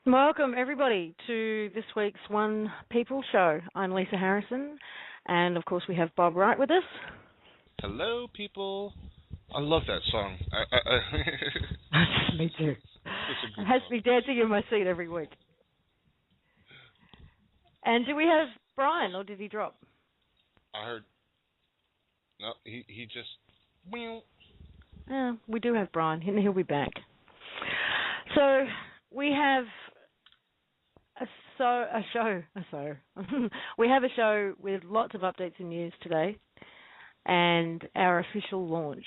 Welcome, everybody, to this week's One People Show. I'm Lisa Harrison, and of course we have Bob Wright with us. Hello, people. I love that song. Me too. Such a It good has song. me dancing in my seat every week. And do we have Brian, or did he drop? I heard. No, he just. Yeah, we do have Brian, and he'll be back. So we have we have a show with lots of updates and news today, and our official launch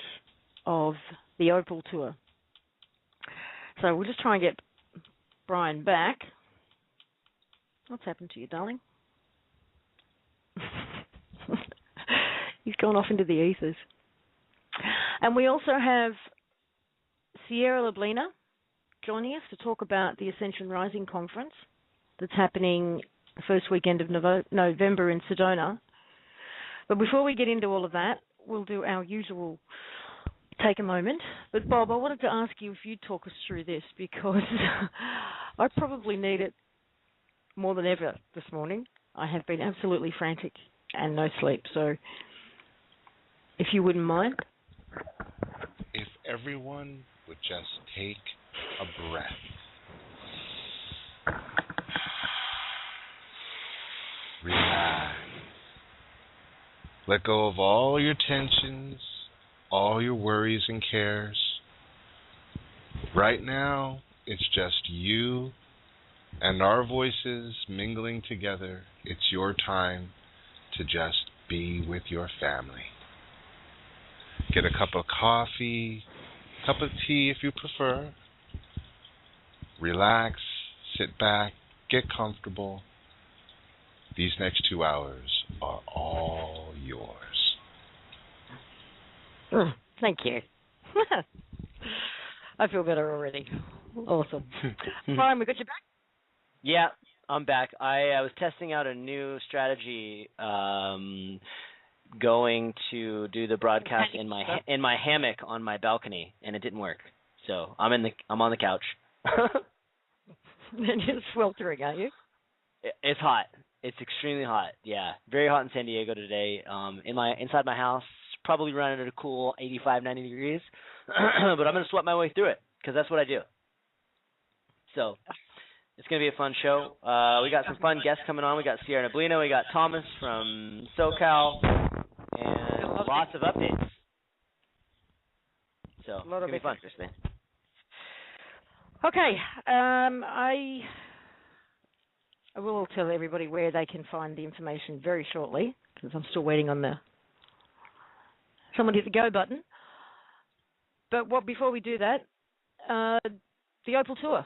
of the Opal tour. So we'll just try and get Brian back. What's happened to you, darling? He's gone off into the ethers. And we also have Sierra Lablina joining us to talk about the Ascension Rising Conference that's happening the first weekend of November in Sedona. But before we get into all of that, we'll do our usual take a moment. But Bob, I wanted to ask you if you'd talk us through this, because I probably need it more than ever this morning. I have been absolutely frantic and no sleep. So if you wouldn't mind. If everyone would just take a breath. Relax. Let go of all your tensions, all your worries and cares. Right now, it's just you and our voices mingling together. It's your time to just be with your family. Get a cup of coffee, cup of tea if you prefer. Relax, sit back, get comfortable. These next 2 hours are all yours. Thank you. I feel better already. Awesome. Brian, we got you back? Yeah, I'm back. I was testing out a new strategy, going to do the broadcast in my hammock on my balcony, and it didn't work. So I'm on the couch. And you're sweltering, aren't you? It's hot. It's extremely hot. Yeah, very hot in San Diego today. Inside my house, probably running at a cool 85, 90 degrees. But I'm gonna sweat my way through it because that's what I do. So it's gonna be a fun show. We got some fun guests coming on. We got Sierra Lablina. We got Thomas from SoCal, and lots of updates. So it's gonna be fun. Okay, I will tell everybody where they can find the information very shortly, because I'm still waiting on someone hit the go button. But before we do that, the Opal Tour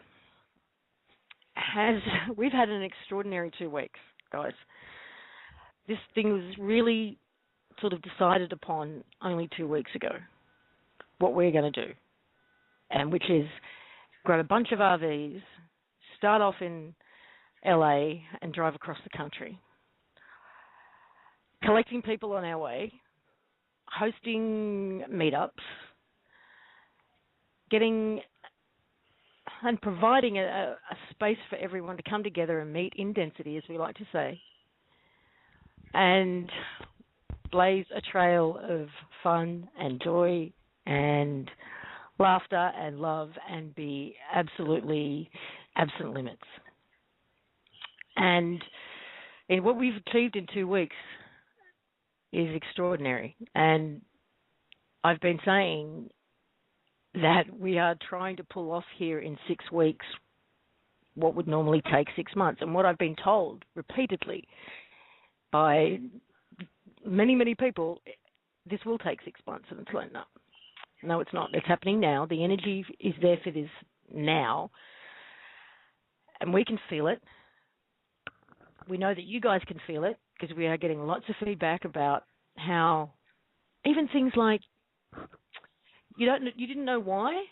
we've had an extraordinary 2 weeks, guys. This thing was really sort of decided upon only 2 weeks ago, what we're going to do, and which is grab a bunch of RVs, start off in LA and drive across the country, collecting people on our way, hosting meetups, getting and providing a space for everyone to come together and meet in density, as we like to say, and blaze a trail of fun and joy and laughter and love and be absolutely absent limits. And what we've achieved in 2 weeks is extraordinary. And I've been saying that we are trying to pull off here in 6 weeks what would normally take 6 months. And what I've been told repeatedly by many, many people, this will take 6 months. And it's like, no, it's not. It's happening now. The energy is there for this now. And we can feel it. We know that you guys can feel it, because we are getting lots of feedback about how even things like you didn't know why,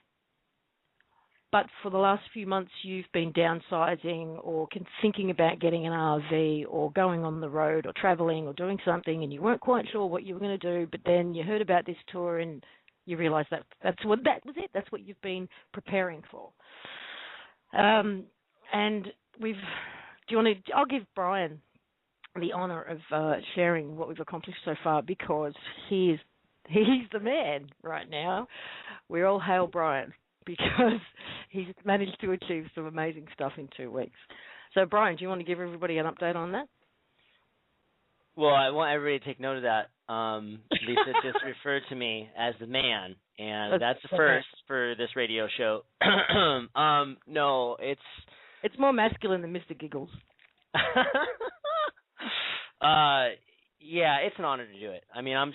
but for the last few months you've been downsizing or thinking about getting an RV or going on the road or traveling or doing something, and you weren't quite sure what you were going to do, but then you heard about this tour and you realised that that was it. That's what you've been preparing for. And we've. Do you want to? I'll give Brian the honour of sharing what we've accomplished so far because he's the man right now. We all hail Brian because he's managed to achieve some amazing stuff in 2 weeks. So, Brian, do you want to give everybody an update on that? Well, I want everybody to take note of that. Lisa just referred to me as the man, and that's the first for this radio show. No, it's more masculine than Mr. Giggles. Yeah, it's an honor to do it. I mean, I'm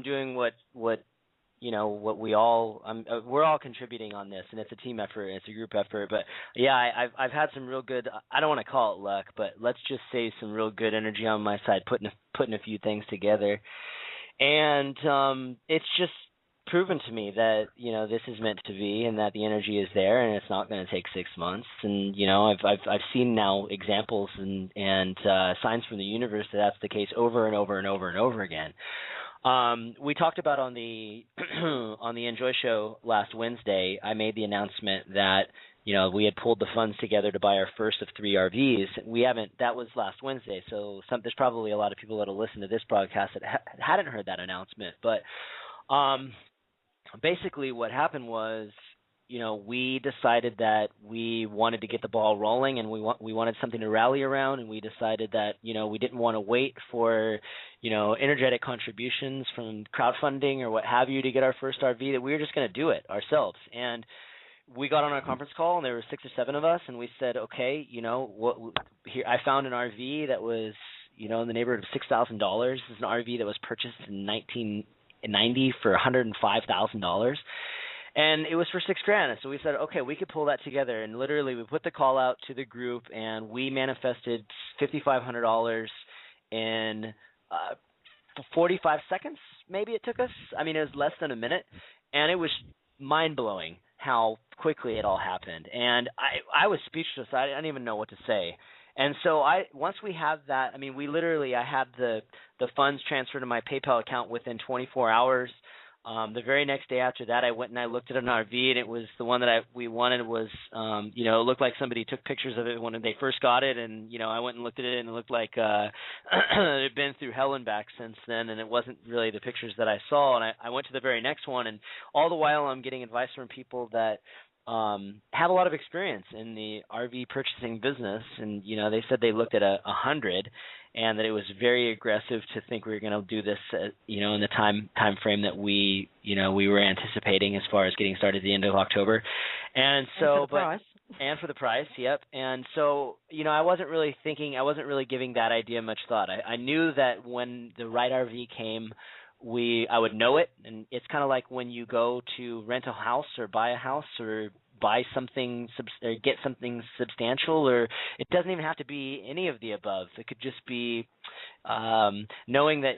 doing what what we all we're all contributing on this, and it's a team effort, it's a group effort. But yeah, I've had some real good. I don't want to call it luck, but let's just say some real good energy on my side, putting a few things together, and it's just proven to me that this is meant to be, and that the energy is there, and it's not going to take 6 months. And I've seen now examples and signs from the universe that that's the case over and over and over and over again. We talked about on the on the Enjoy show last Wednesday. I made the announcement that we had pulled the funds together to buy our first of 3 RVs. We haven't. That was last Wednesday. So there's probably a lot of people that'll listen to this broadcast that hadn't heard that announcement. But basically, what happened was, we decided that we wanted to get the ball rolling, and we wanted something to rally around, and we decided that we didn't want to wait for energetic contributions from crowdfunding or what have you to get our first RV. That we were just going to do it ourselves. And we got on our conference call, and there were 6 or 7 of us, and we said, okay, what? Here I found an RV that was in the neighborhood of $6,000. This is an RV that was purchased in 1990 for $105,000. And it was for $6,000. So we said, okay, we could pull that together. And literally, we put the call out to the group, and we manifested $5,500 in 45 seconds. Maybe it took us. I mean, it was less than a minute, and it was mind blowing how quickly it all happened. And I was speechless. I didn't even know what to say. And so once we have that, I mean, I had the funds transferred to my PayPal account within 24 hours. The very next day after that, I went and I looked at an RV, and it was the one that we wanted was, it looked like somebody took pictures of it when they first got it, and I went and looked at it, and it looked like it had been through hell and back since then, and it wasn't really the pictures that I saw. And I went to the very next one, and all the while I'm getting advice from people that have a lot of experience in the RV purchasing business, and they said they looked at 100, and that it was very aggressive to think we were going to do this, in the time frame that we were anticipating as far as getting started at the end of October, and so and for the price, yep. And so I wasn't really giving that idea much thought. I knew that when the right RV came, I would know it, and it's kind of like when you go to rent a house or buy a house or buy something or get something substantial, or it doesn't even have to be any of the above. It could just be knowing that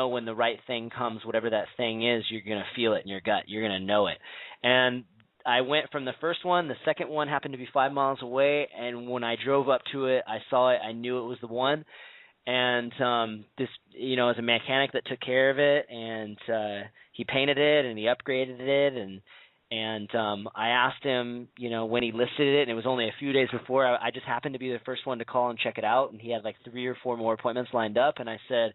when the right thing comes, whatever that thing is, you're going to feel it in your gut. You're going to know it. And I went from the first one. The second one happened to be 5 miles away, and when I drove up to it, I saw it. I knew it was the one. And this, as a mechanic that took care of it, and he painted it and he upgraded it, and I asked him, when he listed it, and it was only a few days before. I just happened to be the first one to call and check it out, and he had like 3 or 4 more appointments lined up, and I said,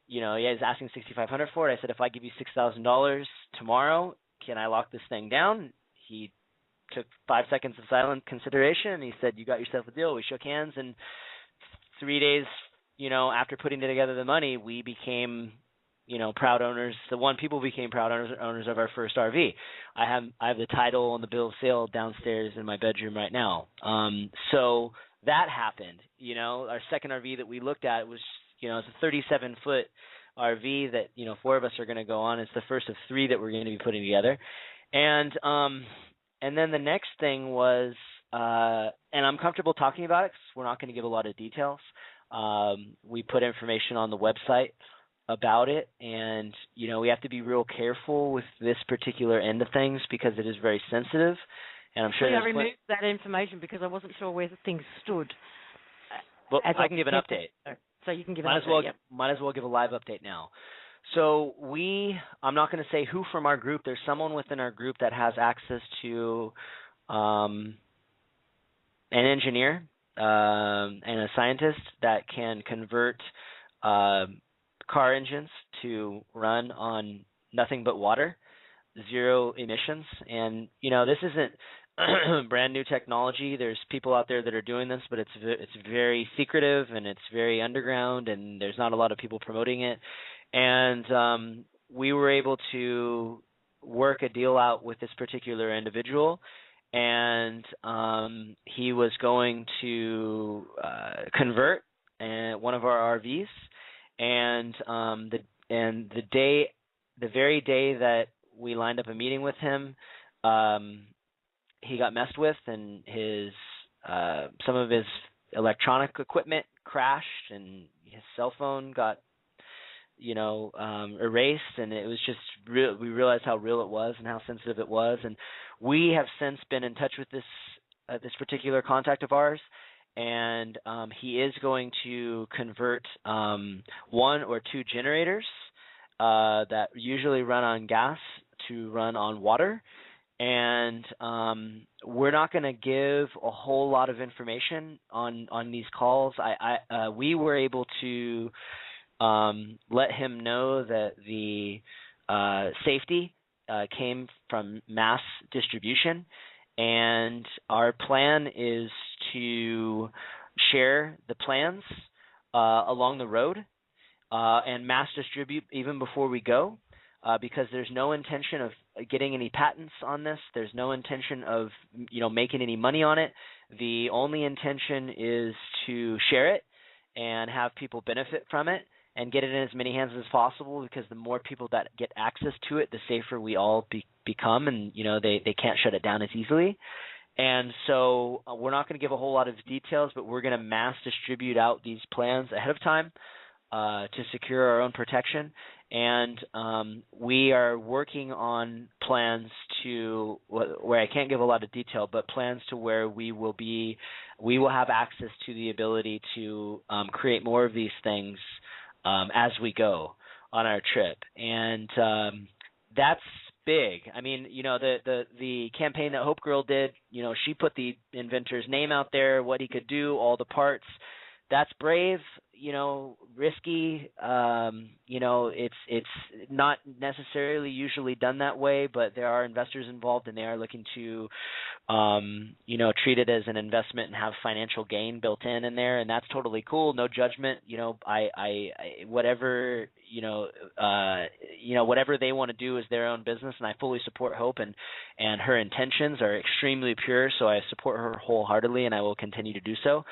he was asking $6,500 for it. I said, if I give you $6,000 tomorrow, can I lock this thing down? He took 5 seconds of silent consideration, and he said, you got yourself a deal. We shook hands, and 3 days after putting together the money, we became, proud owners. People became proud owners of our first RV. I have the title and the bill of sale downstairs in my bedroom right now. So that happened. Our second RV that we looked at was, it's a 37-foot RV that 4 of us are going to go on. It's the first of 3 that we're going to be putting together. And then the next thing was, and I'm comfortable talking about it because we're not going to give a lot of details. We put information on the website about it, and we have to be real careful with this particular end of things because it is very sensitive. And I'm sure I removed that information because I wasn't sure where things stood. Well, I can give an update. So you can give an update. Might as well give a live update now. So I'm not going to say who from our group. There's someone within our group that has access to an engineer and a scientist that can convert car engines to run on nothing but water, zero emissions. And this isn't brand new technology. There's people out there that are doing this, but it's very secretive and it's very underground, and there's not a lot of people promoting it. And we were able to work a deal out with this particular individual, and he was going to convert one of our RVs, and the very day that we lined up a meeting with him, he got messed with, and some of his electronic equipment crashed, and his cell phone got erased, and it was just real. We realized how real it was and how sensitive it was, and we have since been in touch with this particular contact of ours, and he is going to convert one or two generators that usually run on gas to run on water. And we're not going to give a whole lot of information on these calls. We were able to let him know that the safety came from mass distribution, and our plan is to share the plans along the road and mass distribute even before we go, because there's no intention of getting any patents on this. There's no intention of making any money on it. The only intention is to share it and have people benefit from it and get it in as many hands as possible, because the more people that get access to it, the safer we all become, and they can't shut it down as easily. And so we're not going to give a whole lot of details, but we're going to mass distribute out these plans ahead of time to secure our own protection. And we are working on plans to where I can't give a lot of detail, but plans to where we will have access to the ability to create more of these things as we go on our trip. And that's big. I mean, the campaign that Hope Girl did, she put the inventor's name out there, what he could do, all the parts. That's brave, risky. It's not necessarily usually done that way, but there are investors involved, and they are looking to, treat it as an investment and have financial gain built in there, and that's totally cool. No judgment. Whatever they want to do is their own business, and I fully support Hope, and her intentions are extremely pure, so I support her wholeheartedly, and I will continue to do so.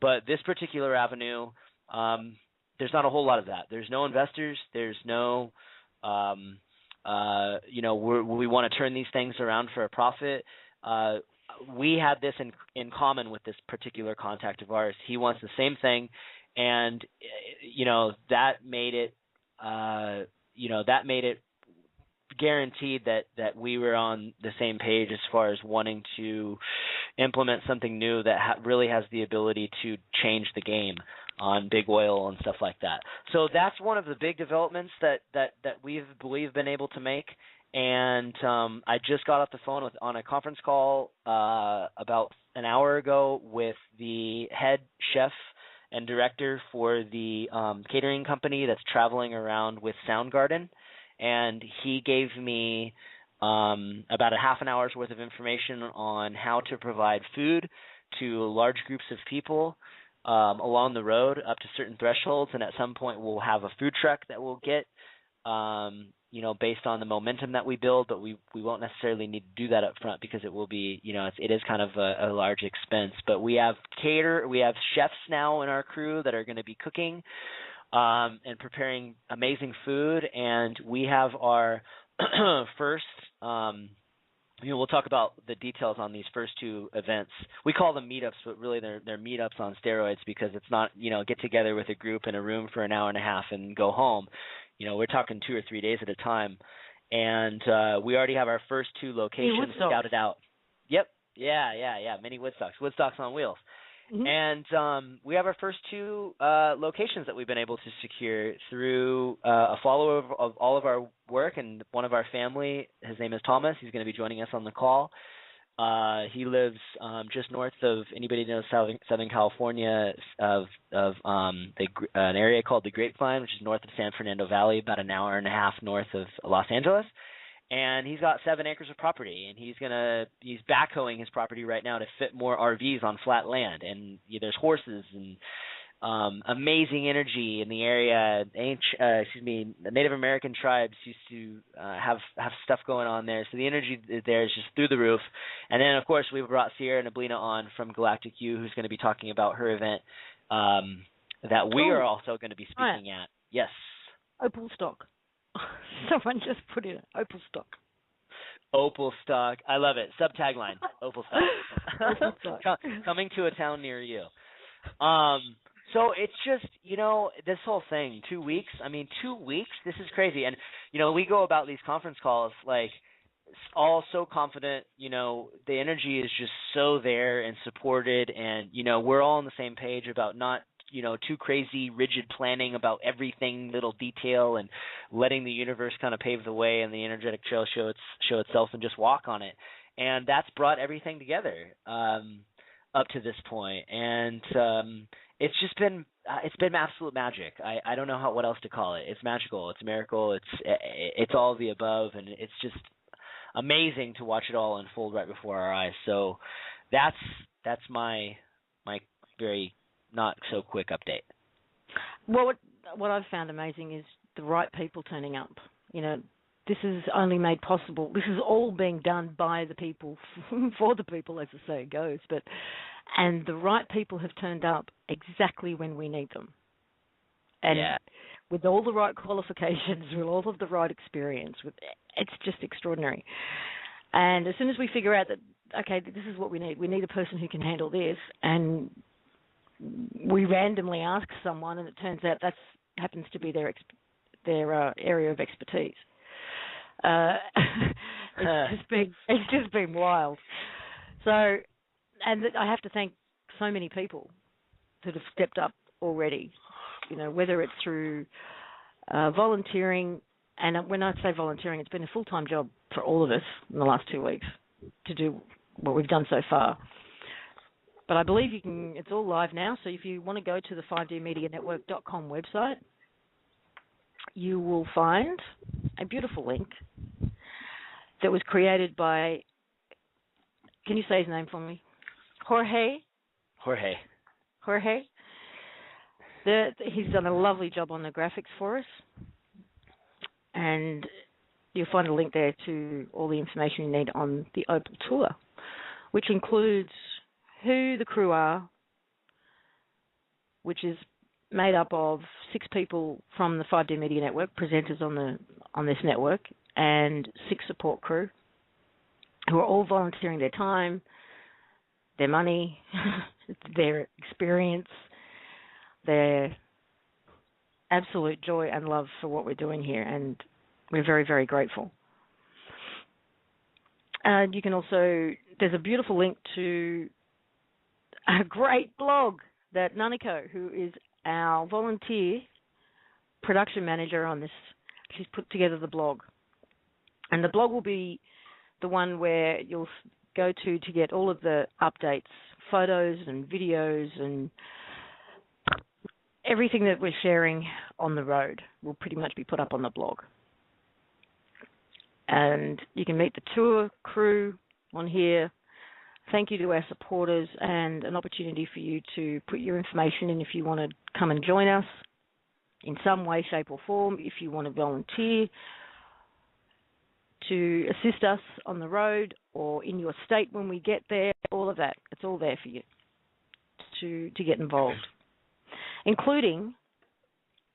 But this particular avenue, there's not a whole lot of that. There's no investors. There's no, we want to turn these things around for a profit. We had this in common with this particular contact of ours. He wants the same thing, and that made it, guaranteed that we were on the same page as far as wanting to implement something new that really has the ability to change the game on big oil and stuff like that. So that's one of the big developments that we've been able to make. And I just got off the phone on a conference call about an hour ago with the head chef and director for the catering company that's traveling around with Soundgarden. And he gave me about a half an hour's worth of information on how to provide food to large groups of people along the road up to certain thresholds. And at some point we'll have a food truck that we'll get, based on the momentum that we build, but we won't necessarily need to do that up front because it will be, it is kind of a large expense. But we have chefs now in our crew that are going to be cooking and preparing amazing food, and we have our first, we'll talk about the details on these first two events. We call them meetups, but really they're meetups on steroids, because it's not, get together with a group in a room for an hour and a half and go home. We're talking 2 or 3 days at a time, and we already have our first two locations scouted out. Yep, yeah, mini Woodstocks on wheels. Mm-hmm. And we have our first two locations that we've been able to secure through a follower of all of our work, and one of our family. His name is Thomas. He's going to be joining us on the call. He lives just north of, anybody knows Southern California, of an area called the Grapevine, which is north of San Fernando Valley, about an hour and a half north of Los Angeles. And he's got 7 acres of property, and he's backhoeing his property right now to fit more RVs on flat land. And there's horses and amazing energy in the area. The Native American tribes used to have stuff going on there, so the energy there is just through the roof. And then, of course, we've brought Sierra Neblina on from Galactic U, who's going to be talking about her event that we are also going to be speaking at. Yes. Opal stock. Someone just put in Opal stock. Opal stock. I love it. Subtagline, Opal stock. Opal stock. Coming to a town near you. So it's just, this whole thing, 2 weeks. I mean, 2 weeks, this is crazy. And, we go about these conference calls, like, all so confident, the energy is just so there and supported. And, we're all on the same page about not, too crazy, rigid planning about everything, little detail, and letting the universe kind of pave the way and the energetic trail show itself and just walk on it. And that's brought everything together up to this point. And it's just been absolute magic. I don't know what else to call it. It's magical. It's a miracle. It's all of the above, and it's just amazing to watch it all unfold right before our eyes. So that's my very not so quick update. Well, what I've found amazing is the right people turning up. This is only made possible. This is all being done by the people, for the people, as the saying goes. And the right people have turned up exactly when we need them. And with all the right qualifications, with all of the right experience, it's just extraordinary. And as soon as we figure out that, okay, this is what we need a person who can handle this, and we randomly ask someone, and it turns out that happens to be their area of expertise. It's just been wild. So, and I have to thank so many people that have stepped up already. Whether it's through volunteering, and when I say volunteering, it's been a full-time job for all of us in the last 2 weeks to do what we've done so far. But I believe it's all live now, so if you want to go to the 5dmedianetwork.com website, you will find a beautiful link that was created by, can you say his name for me? Jorge. He's done a lovely job on the graphics for us. And you'll find a link there to all the information you need on the Opal Tour, which includes who the crew are, which is made up of 6 people from the 5D Media Network, presenters on this network, and 6 support crew who are all volunteering their time, their money, their experience, their absolute joy and love for what we're doing here, and we're very, very grateful. And you can also, there's a beautiful link to a great blog that Nanako, who is our volunteer production manager on this, she's put together the blog. And the blog will be the one where you'll go to get all of the updates, photos and videos, and everything that we're sharing on the road will pretty much be put up on the blog. And you can meet the tour crew on here. Thank you to our supporters, and an opportunity for you to put your information in if you want to come and join us in some way, shape or form, if you want to volunteer to assist us on the road or in your state when we get there, all of that. It's all there for you to get involved, including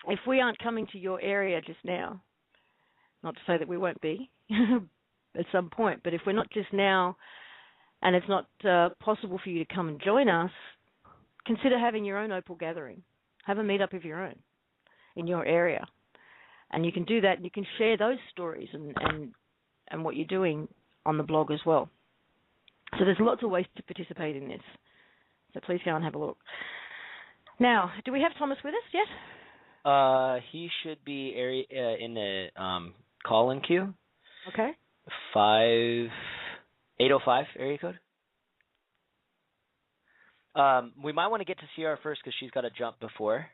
if we aren't coming to your area just now, not to say that we won't be at some point, but if we're not just now and it's not possible for you to come and join us, consider having your own Opal gathering. Have a meetup of your own in your area. And you can do that, and you can share those stories and what you're doing on the blog as well. So there's lots of ways to participate in this. So please go and have a look. Now, do we have Thomas with us yet? He should be in the call-in queue. Okay. 5 805 area code. We might want to get to Sierra first because she's got to jump before.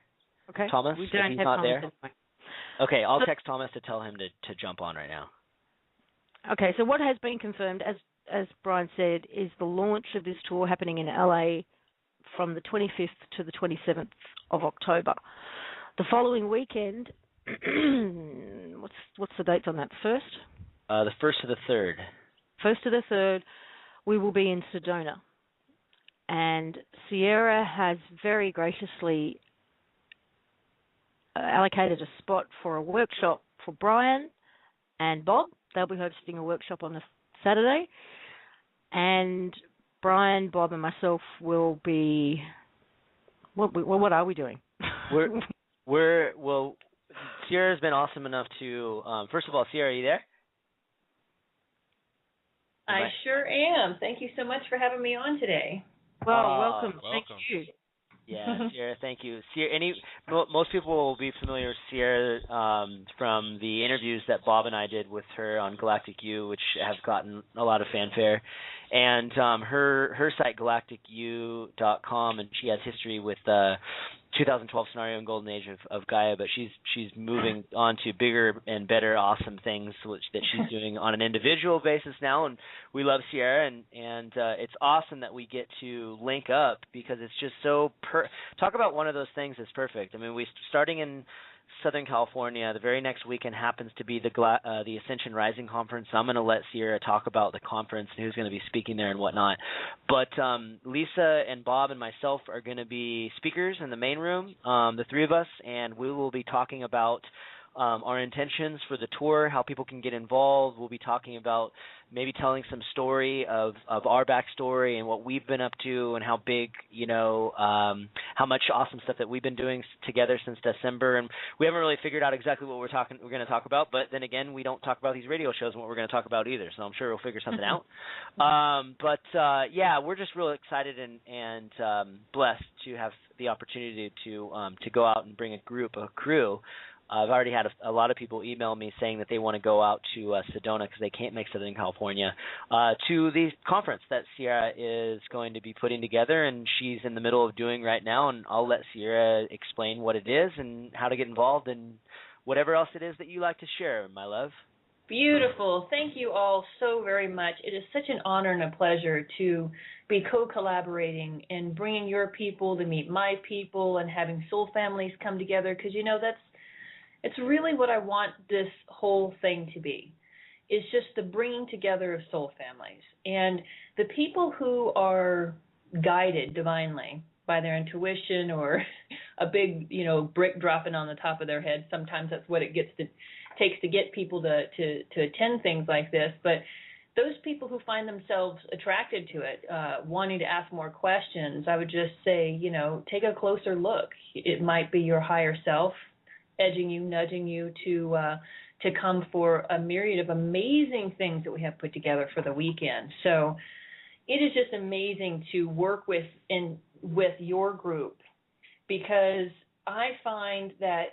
Okay. Thomas, We if don't he's have not Thomas there. anyway. Okay, I'll text Thomas to tell him to jump on right now. Okay, so what has been confirmed, as Brian said, is the launch of this tour happening in LA from the 25th to the 27th of October. The following weekend, what's the dates on that? First? The 1st to the 3rd. 1st to the 3rd, we will be in Sedona. And Sierra has very graciously allocated a spot for a workshop for Brian and Bob. They'll be hosting a workshop on the Saturday. And Brian, Bob, and myself will be. What are we doing? Well, Sierra's been awesome enough to. First of all, Sierra, are you there? I sure am. Thank you so much for having me on today. Well, welcome. Thank you. Yeah, Sierra, thank you. Sierra, most people will be familiar with Sierra from the interviews that Bob and I did with her on Galactic U, which have gotten a lot of fanfare. And her site, galacticu.com, and she has history with 2012 Scenario and Golden Age of Gaia, but she's moving on to bigger and better, awesome things that she's doing on an individual basis now, and we love Sierra, and it's awesome that we get to link up because it's just so talk about one of those things that's perfect. I mean, starting in Southern California, the very next weekend happens to be the Ascension Rising Conference. So I'm going to let Sierra talk about the conference and who's going to be speaking there and whatnot. But Lisa and Bob and myself are going to be speakers in the main room, the three of us, and we will be talking about our intentions for the tour, how people can get involved. We'll be talking about maybe telling some story of our backstory and what we've been up to and how big, how much awesome stuff that we've been doing together since December. And we haven't really figured out exactly what we're going to talk about, but then again, we don't talk about these radio shows and what we're going to talk about either, so I'm sure we'll figure something out. We're just real excited and blessed to have the opportunity to go out and bring a crew. I've already had a lot of people email me saying that they want to go out to Sedona because they can't make Southern California to the conference that Sierra is going to be putting together, and she's in the middle of doing right now, and I'll let Sierra explain what it is and how to get involved and whatever else it is that you like to share, my love. Beautiful. Thank you all so very much. It is such an honor and a pleasure to be co-collaborating and bringing your people to meet my people and having soul families come together because, it's really what I want this whole thing to be. It's just the bringing together of soul families. And the people who are guided divinely by their intuition or a big, brick dropping on the top of their head, sometimes that's what it takes to get people to attend things like this. But those people who find themselves attracted to it, wanting to ask more questions, I would just say, take a closer look. It might be your higher self edging you, nudging you to come for a myriad of amazing things that we have put together for the weekend. So it is just amazing to work with your group because I find that,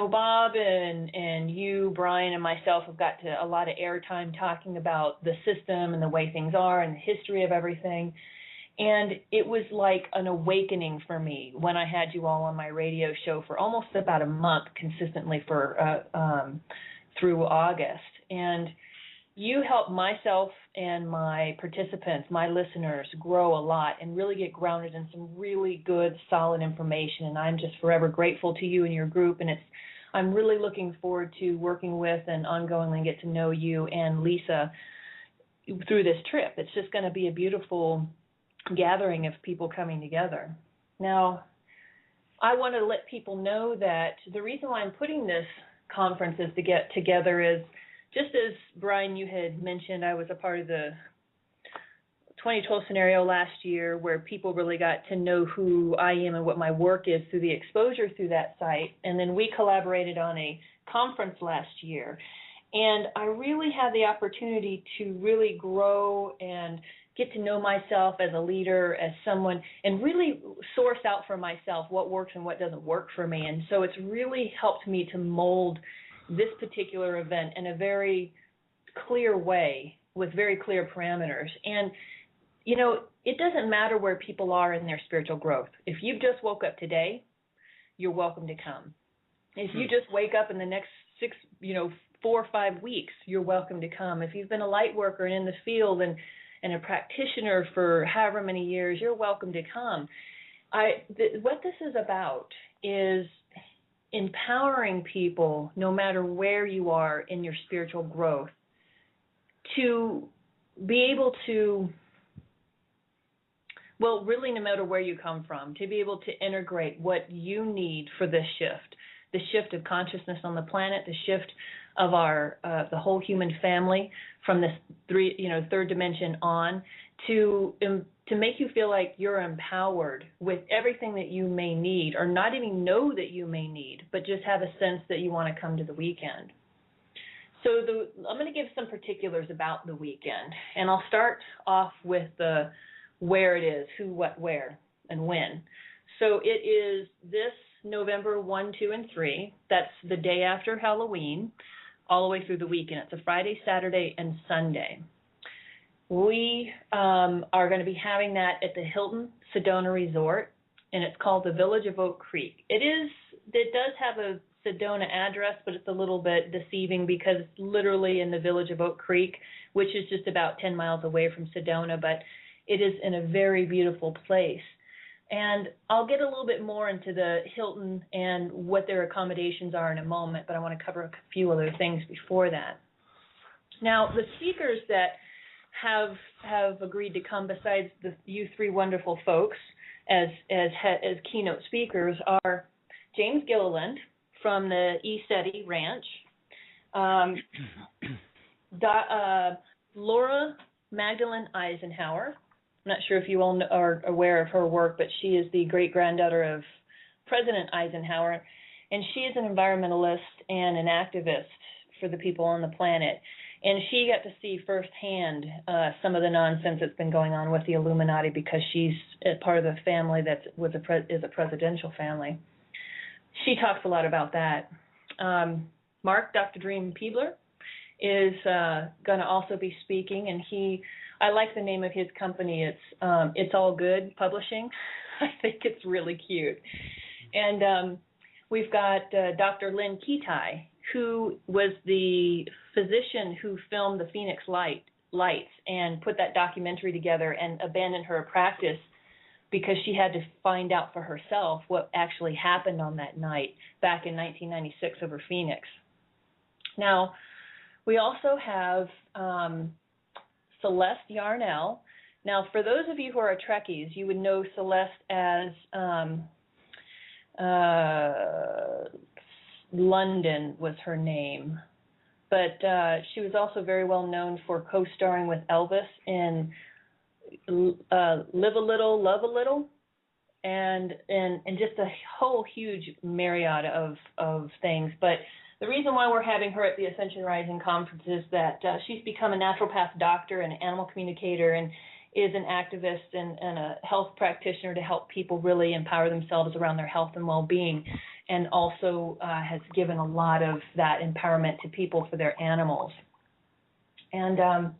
Bob and you, Brian, and myself have got a lot of airtime talking about the system and the way things are and the history of everything. And it was like an awakening for me when I had you all on my radio show for almost about a month consistently through August. And you helped myself and my participants, my listeners, grow a lot and really get grounded in some really good, solid information. And I'm just forever grateful to you and your group. And I'm really looking forward to working with and ongoingly get to know you and Lisa through this trip. It's just going to be a beautiful gathering of people coming together. Now, I want to let people know that the reason why I'm putting this conference to get together is, just as Brian, you had mentioned, I was a part of the 2012 scenario last year where people really got to know who I am and what my work is through the exposure through that site. And then we collaborated on a conference last year. And I really had the opportunity to really grow and get to know myself as a leader, as someone, and really source out for myself what works and what doesn't work for me. And so it's really helped me to mold this particular event in a very clear way with very clear parameters. And, you know, it doesn't matter where people are in their spiritual growth. If you've just woke up today, you're welcome to come. If you just wake up in the next 4 or 5 weeks, you're welcome to come. If you've been a light worker and in the field and a practitioner for however many years, you're welcome to come. What this is about is empowering people, no matter where you are in your spiritual growth, to be able to, well, really no matter where you come from, to be able to integrate what you need for this shift, the shift of consciousness on the planet, the shift of our the whole human family from this third dimension on, to make you feel like you're empowered with everything that you may need, or not even know that you may need, but just have a sense that you want to come to the weekend. So I'm going to give some particulars about the weekend, and I'll start off with the where it is, who, what, where, and when. So it is this November 1, 2, and 3. That's the day after Halloween, all the way through the weekend. It's a Friday, Saturday, and Sunday. We are going to be having that at the Hilton Sedona Resort, and it's called the Village of Oak Creek. It does have a Sedona address, but it's a little bit deceiving because it's literally in the Village of Oak Creek, which is just about 10 miles away from Sedona, but it is in a very beautiful place. And I'll get a little bit more into the Hilton and what their accommodations are in a moment, but I want to cover a few other things before that. Now, the speakers that have agreed to come, besides you three wonderful folks as keynote speakers, are James Gilliland from the ESETI Ranch, Laura Magdalene Eisenhower. I'm not sure if you all are aware of her work, but she is the great-granddaughter of President Eisenhower, and she is an environmentalist and an activist for the people on the planet. And she got to see firsthand some of the nonsense that's been going on with the Illuminati, because she's part of the family that is a presidential family. She talks a lot about that. Mark, Dr. Dream Peebler, is going to also be speaking, and I like the name of his company. It's All Good Publishing. I think it's really cute. And we've got Dr. Lynn Kitai, who was the physician who filmed the Phoenix Lights and put that documentary together and abandoned her practice because she had to find out for herself what actually happened on that night back in 1996 over Phoenix. Now, we also have Celeste Yarnell. Now, for those of you who are Trekkies, you would know Celeste as London was her name. But she was also very well known for co-starring with Elvis in Live a Little, Love a Little, and just a whole huge myriad of things. But the reason why we're having her at the Ascension Rising Conference is that she's become a naturopath doctor and an animal communicator, and is an activist and a health practitioner to help people really empower themselves around their health and well-being, and also has given a lot of that empowerment to people for their animals. And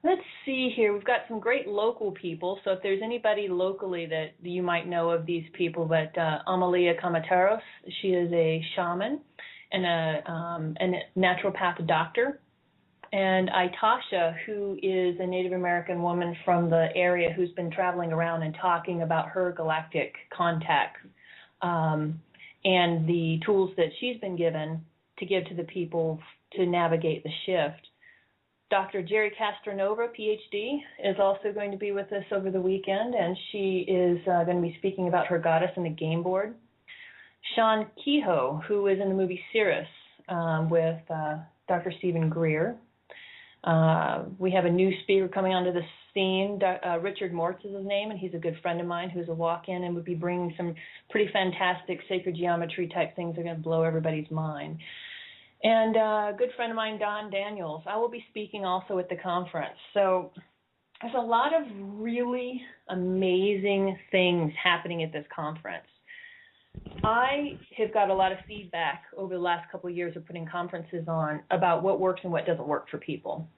let's see here. We've got some great local people. So if there's anybody locally that you might know of these people, but Amalia Kamateros, she is a shaman and a naturopath doctor. And Itasha, who is a Native American woman from the area who's been traveling around and talking about her galactic contacts and the tools that she's been given to give to the people to navigate the shift. Dr. Jerry Castronova, PhD, is also going to be with us over the weekend, and she is going to be speaking about her goddess and the game board. Sean Kehoe, who is in the movie Cirrus with Dr. Stephen Greer. We have a new speaker coming onto the scene. Richard Mortz is his name, and he's a good friend of mine who's a walk-in and would be bringing some pretty fantastic sacred geometry type things that are going to blow everybody's mind. And a good friend of mine, Don Daniels. I will be speaking also at the conference. So there's a lot of really amazing things happening at this conference. I have got a lot of feedback over the last couple of years of putting conferences on about what works and what doesn't work for people.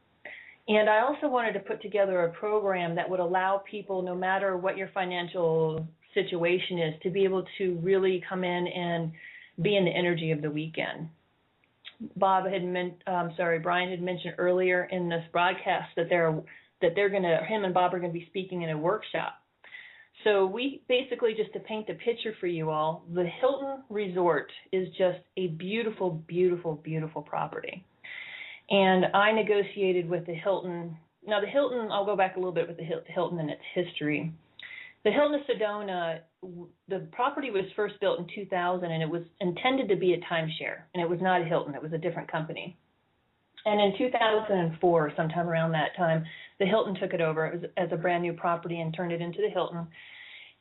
And I also wanted to put together a program that would allow people, no matter what your financial situation is, to be able to really come in and be in the energy of the weekend. Brian had mentioned earlier in this broadcast that him and Bob are going to be speaking in a workshop. So we basically, just to paint the picture for you all, the Hilton Resort is just a beautiful, beautiful, beautiful property. And I negotiated with the Hilton. Now the Hilton, I'll go back a little bit with the Hilton and its history. The Hilton of Sedona, the property was first built in 2000, and it was intended to be a timeshare, and it was not a Hilton. It was a different company. And in 2004, sometime around that time, the Hilton took it over as a brand new property and turned it into the Hilton.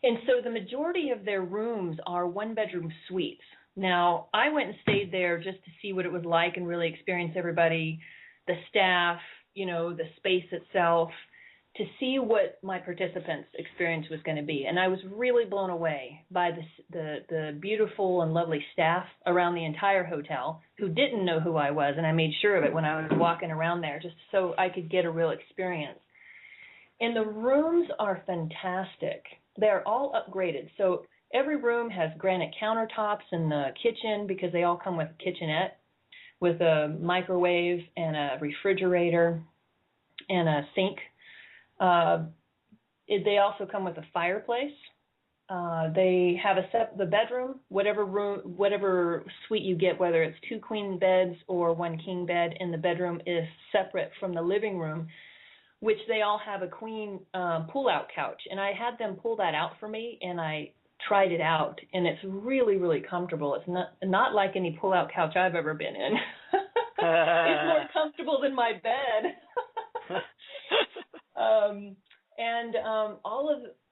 And so the majority of their rooms are one-bedroom suites. Now, I went and stayed there just to see what it was like and really experience everybody, the staff, the space itself, to see what my participants' experience was going to be. And I was really blown away by the beautiful and lovely staff around the entire hotel who didn't know who I was, and I made sure of it when I was walking around there just so I could get a real experience. And the rooms are fantastic. They're all upgraded. So every room has granite countertops in the kitchen because they all come with a kitchenette with a microwave and a refrigerator and a sink. They also come with a fireplace. They have the bedroom, whatever suite you get, whether it's 2 queen beds or 1 king bed in the bedroom, is separate from the living room, which they all have a queen pull-out couch. And I had them pull that out for me, and I tried it out, and it's really, really comfortable. It's not like any pull-out couch I've ever been in. It's more comfortable than my bed.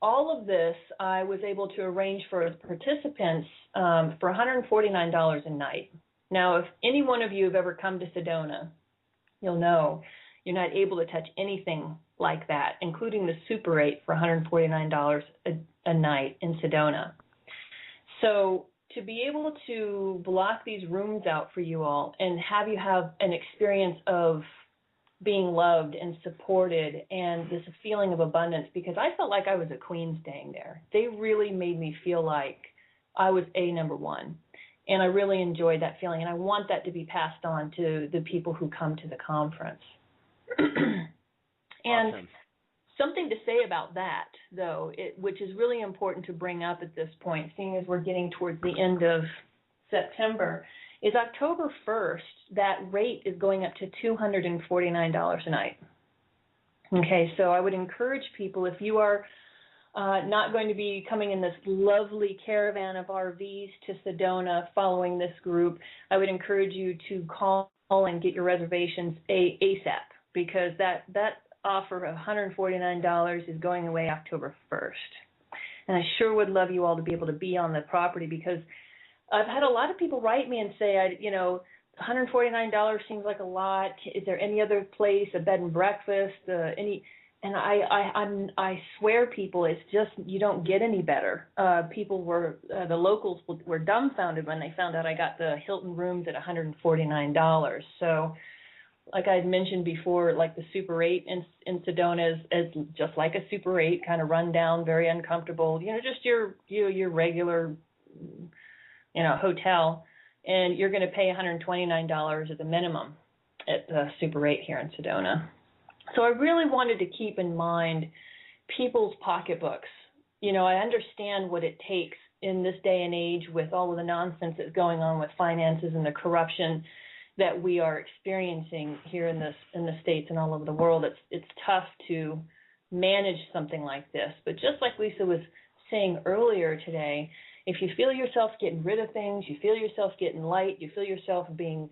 All of this, I was able to arrange for participants for $149 a night. Now, if any one of you have ever come to Sedona, you'll know you're not able to touch anything like that, including the Super 8 for $149 a night in Sedona. So to be able to block these rooms out for you all and have you have an experience of being loved and supported and this feeling of abundance, because I felt like I was a queen staying there. They really made me feel like I was number one. And I really enjoyed that feeling, and I want that to be passed on to the people who come to the conference. And awesome. Something to say about that, though, which is really important to bring up at this point, seeing as we're getting towards the end of September, is October 1st, that rate is going up to $249 a night. Okay, so I would encourage people, if you are not going to be coming in this lovely caravan of RVs to Sedona following this group, I would encourage you to call and get your reservations ASAP, because that offer of $149 is going away October 1st. And I sure would love you all to be able to be on the property, because I've had a lot of people write me and say, $149 seems like a lot. Is there any other place, a bed and breakfast, any? And I swear, people, it's just, you don't get any better. The locals were dumbfounded when they found out I got the Hilton rooms at $149. So, like I had mentioned before, like the Super 8 in Sedona is just like a Super 8, kind of run down, very uncomfortable. Just your regular, hotel, and you're going to pay $129 as a minimum at the Super 8 here in Sedona. So I really wanted to keep in mind people's pocketbooks. I understand what it takes in this day and age with all of the nonsense that's going on with finances and the corruption that we are experiencing here in the States and all over the world. It's tough to manage something like this. But just like Lisa was saying earlier today, if you feel yourself getting rid of things, you feel yourself getting light, you feel yourself being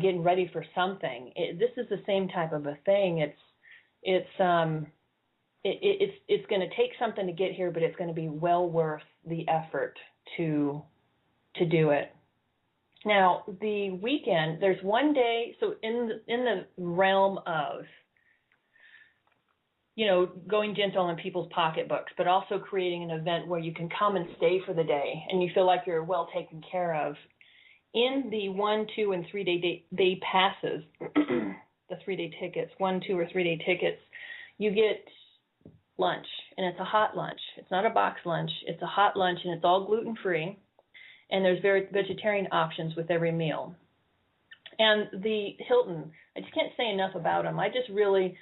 getting ready for something, this is the same type of a thing. It's going to take something to get here, but it's going to be well worth the effort to do it. Now, the weekend, there's one day, so in the realm of going gentle in people's pocketbooks, but also creating an event where you can come and stay for the day and you feel like you're well taken care of. In the 1, 2, and 3 day passes, the 3-day tickets, 1, 2, or 3 day tickets, you get lunch, and it's a hot lunch. It's not a box lunch. It's a hot lunch, and it's all gluten-free, and there's vegetarian options with every meal. And the Hilton, I just can't say enough about them. I just really,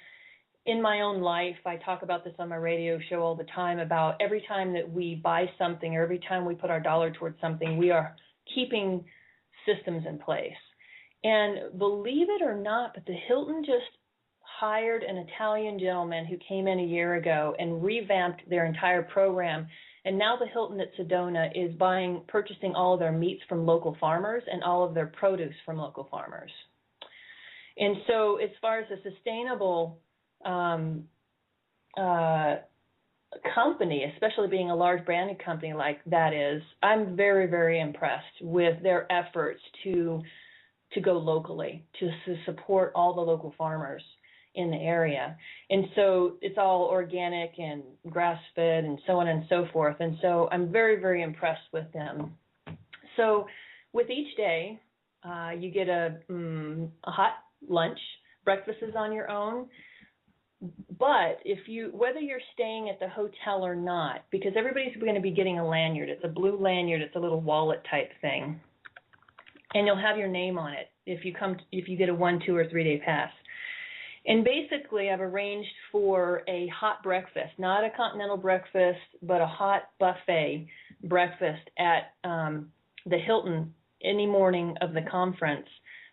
in my own life, I talk about this on my radio show all the time about every time that we buy something or every time we put our dollar towards something, we are keeping systems in place. And believe it or not, but the Hilton just hired an Italian gentleman who came in a year ago and revamped their entire program. And now the Hilton at Sedona is purchasing all of their meats from local farmers and all of their produce from local farmers. And so as far as a sustainable company, especially being a large branded company like that is, I'm very, very impressed with their efforts to go locally, to support all the local farmers in the area. And so it's all organic and grass-fed and so on and so forth. And so I'm very, very impressed with them. So with each day, you get a hot lunch. Breakfast is on your own. But whether you're staying at the hotel or not, because everybody's going to be getting a lanyard. It's a blue lanyard. It's a little wallet type thing. And you'll have your name on it if you get a 1, 2, or 3 day pass. And basically, I've arranged for a hot breakfast, not a continental breakfast, but a hot buffet breakfast at the Hilton any morning of the conference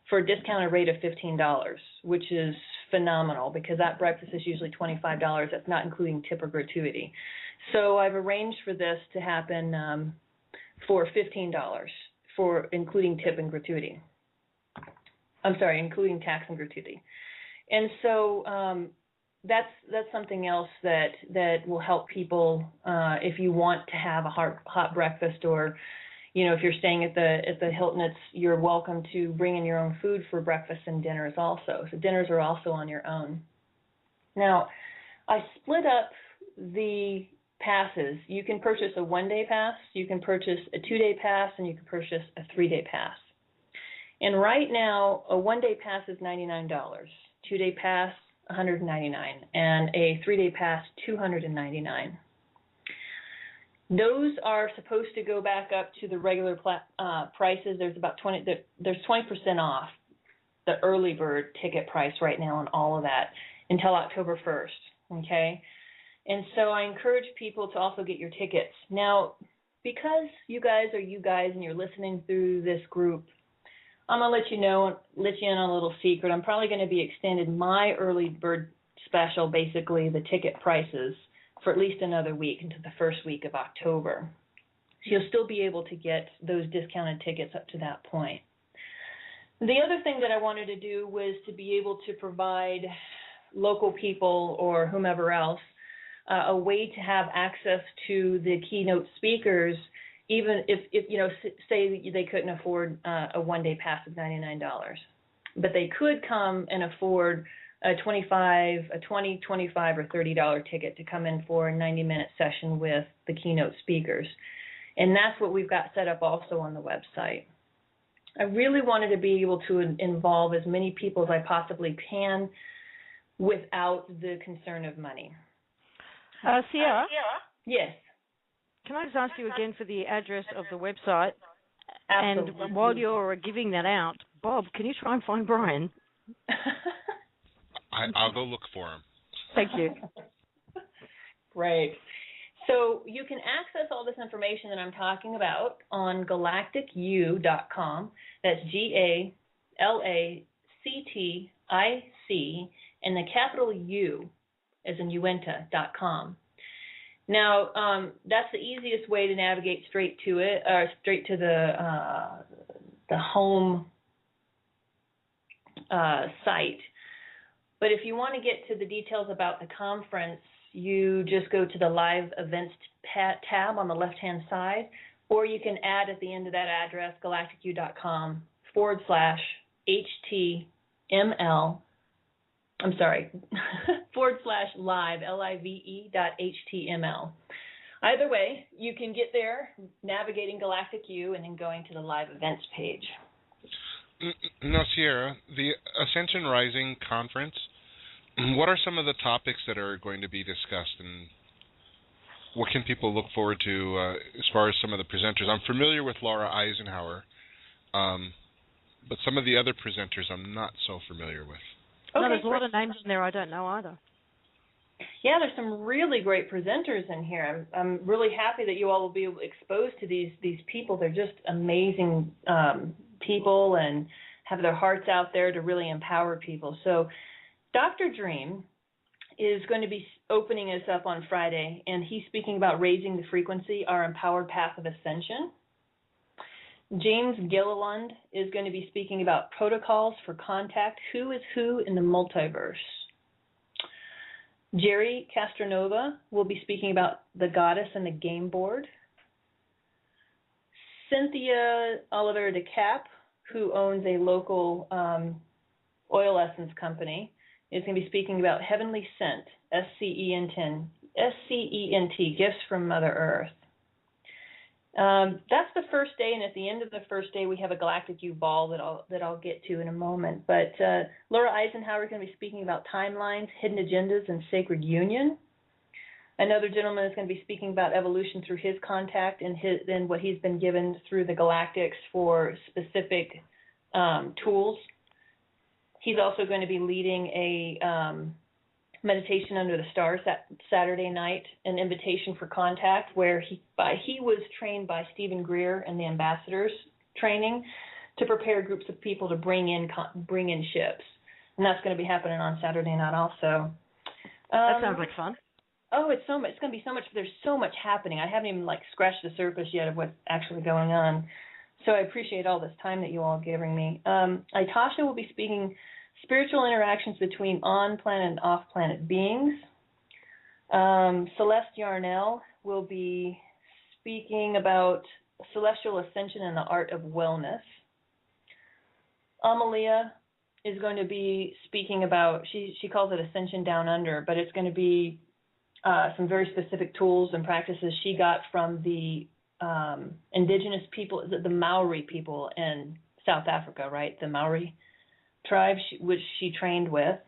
for a discounted rate of $15, which is phenomenal because that breakfast is usually $25. That's not including tip or gratuity. So I've arranged for this to happen for $15 for including tip and gratuity. I'm sorry, including tax and gratuity. And so that's something else that will help people if you want to have a hot breakfast, or if you're staying at the Hilton, you're welcome to bring in your own food for breakfast and dinners also. So dinners are also on your own. Now, I split up the passes. You can purchase a 1-day pass, you can purchase a 2-day pass, and you can purchase a 3-day pass. And right now, a 1-day pass is $99. 2-day pass, $199, and a 3-day pass, $299. Those are supposed to go back up to the regular prices. There's about 20% off the early bird ticket price right now on all of that until October 1st. Okay, and so I encourage people to also get your tickets now, because you guys and you're listening through this group. I'm going to let you in on a little secret. I'm probably going to be extending my early bird special, basically the ticket prices, for at least another week into the first week of October. So you'll still be able to get those discounted tickets up to that point. The other thing that I wanted to do was to be able to provide local people or whomever else a way to have access to the keynote speakers, even if say they couldn't afford a 1-day pass of $99, but they could come and afford a $20, $25, or $30 ticket to come in for a 90-minute session with the keynote speakers. And that's what we've got set up also on the website. I really wanted to be able to involve as many people as I possibly can without the concern of money. Sierra? Yes. Can I just ask you again for the address of the website? Absolutely. And while you're giving that out, Bob, can you try and find Brian? I'll go look for him. Thank you. Great. So you can access all this information that I'm talking about on galactic.com. That's GALACTIC and the capital U as in Uinta.com. Now, that's the easiest way to navigate straight to it, or straight to the home site. But if you want to get to the details about the conference, you just go to the live events tab on the left-hand side, or you can add at the end of that address, galacticu.com/HTML I'm sorry, /live, live.html. Either way, you can get there navigating Galactic U and then going to the live events page. Now, Sierra, the Ascension Rising conference, what are some of the topics that are going to be discussed, and what can people look forward to as far as some of the presenters? I'm familiar with Laura Eisenhower, but some of the other presenters I'm not so familiar with. Okay, no, there's a lot of names in there I don't know either. Yeah, there's some really great presenters in here. I'm really happy that you all will be exposed to these people. They're just amazing people and have their hearts out there to really empower people. So Dr. Dream is going to be opening us up on Friday, and he's speaking about raising the frequency, our empowered path of ascension. James Gilliland is going to be speaking about protocols for contact, who is who in the multiverse. Jerry Castronova will be speaking about the goddess and the game board. Cynthia Oliver DeCap, who owns a local oil essence company, is going to be speaking about Heavenly Scent, S-C-E-N-T, gifts from Mother Earth. That's the first day, and at the end of the first day, we have a Galactic U ball that I'll get to in a moment. But Laura Eisenhower is going to be speaking about timelines, hidden agendas, and sacred union. Another gentleman is going to be speaking about evolution through his contact and what he's been given through the Galactics for specific tools. He's also going to be leading a meditation under the stars that Saturday night, an invitation for contact, where he was trained by Stephen Greer and the ambassadors training to prepare groups of people to bring in ships, and that's going to be happening on Saturday night also. That sounds like fun. Oh, it's so much. It's going to be so much. There's so much happening. I haven't even scratched the surface yet of what's actually going on. So I appreciate all this time that you all are giving me. Itasha will be speaking spiritual interactions between on-planet and off-planet beings. Celeste Yarnell will be speaking about celestial ascension and the art of wellness. Amalia is going to be speaking about, she calls it Ascension Down Under, but it's going to be some very specific tools and practices she got from the indigenous people, the Maori people in South Africa, right? The Maori tribe, which she trained with.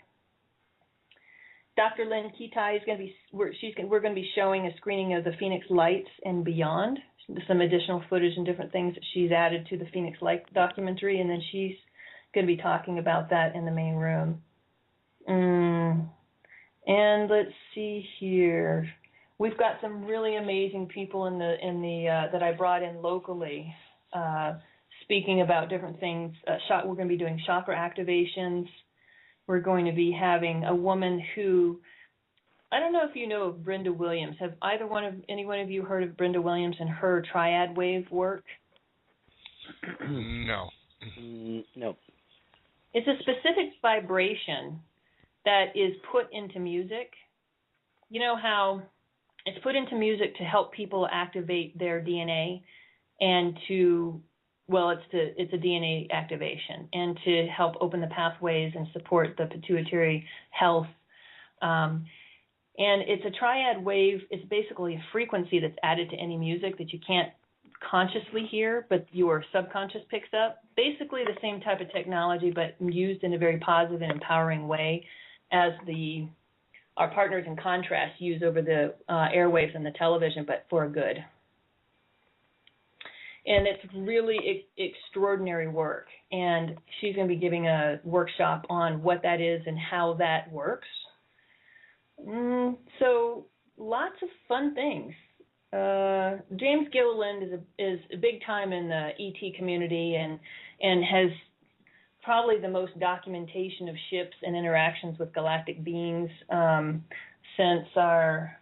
Dr. Lynn Kitai is going to be, we're going to be showing a screening of the Phoenix Lights and Beyond, some additional footage and different things that she's added to the Phoenix Light documentary, and then she's going to be talking about that in the main room. And let's see here. We've got some really amazing people in the that I brought in locally, speaking about different things. We're going to be doing chakra activations. We're going to be having a woman who, I don't know if you know of Brenda Williams. Have any one of you heard of Brenda Williams and her triad wave work? No. Nope. It's a specific vibration that is put into music. You know how it's put into music to help people activate their DNA and it's a DNA activation, and to help open the pathways and support the pituitary health. And it's a triad wave. It's basically a frequency that's added to any music that you can't consciously hear, but your subconscious picks up. Basically the same type of technology, but used in a very positive and empowering way, as our partners in contrast use over the airwaves and the television, but for good. And it's really extraordinary work. And she's going to be giving a workshop on what that is and how that works. So lots of fun things. James Gilliland is big time in the ET community and has probably the most documentation of ships and interactions with galactic beings since our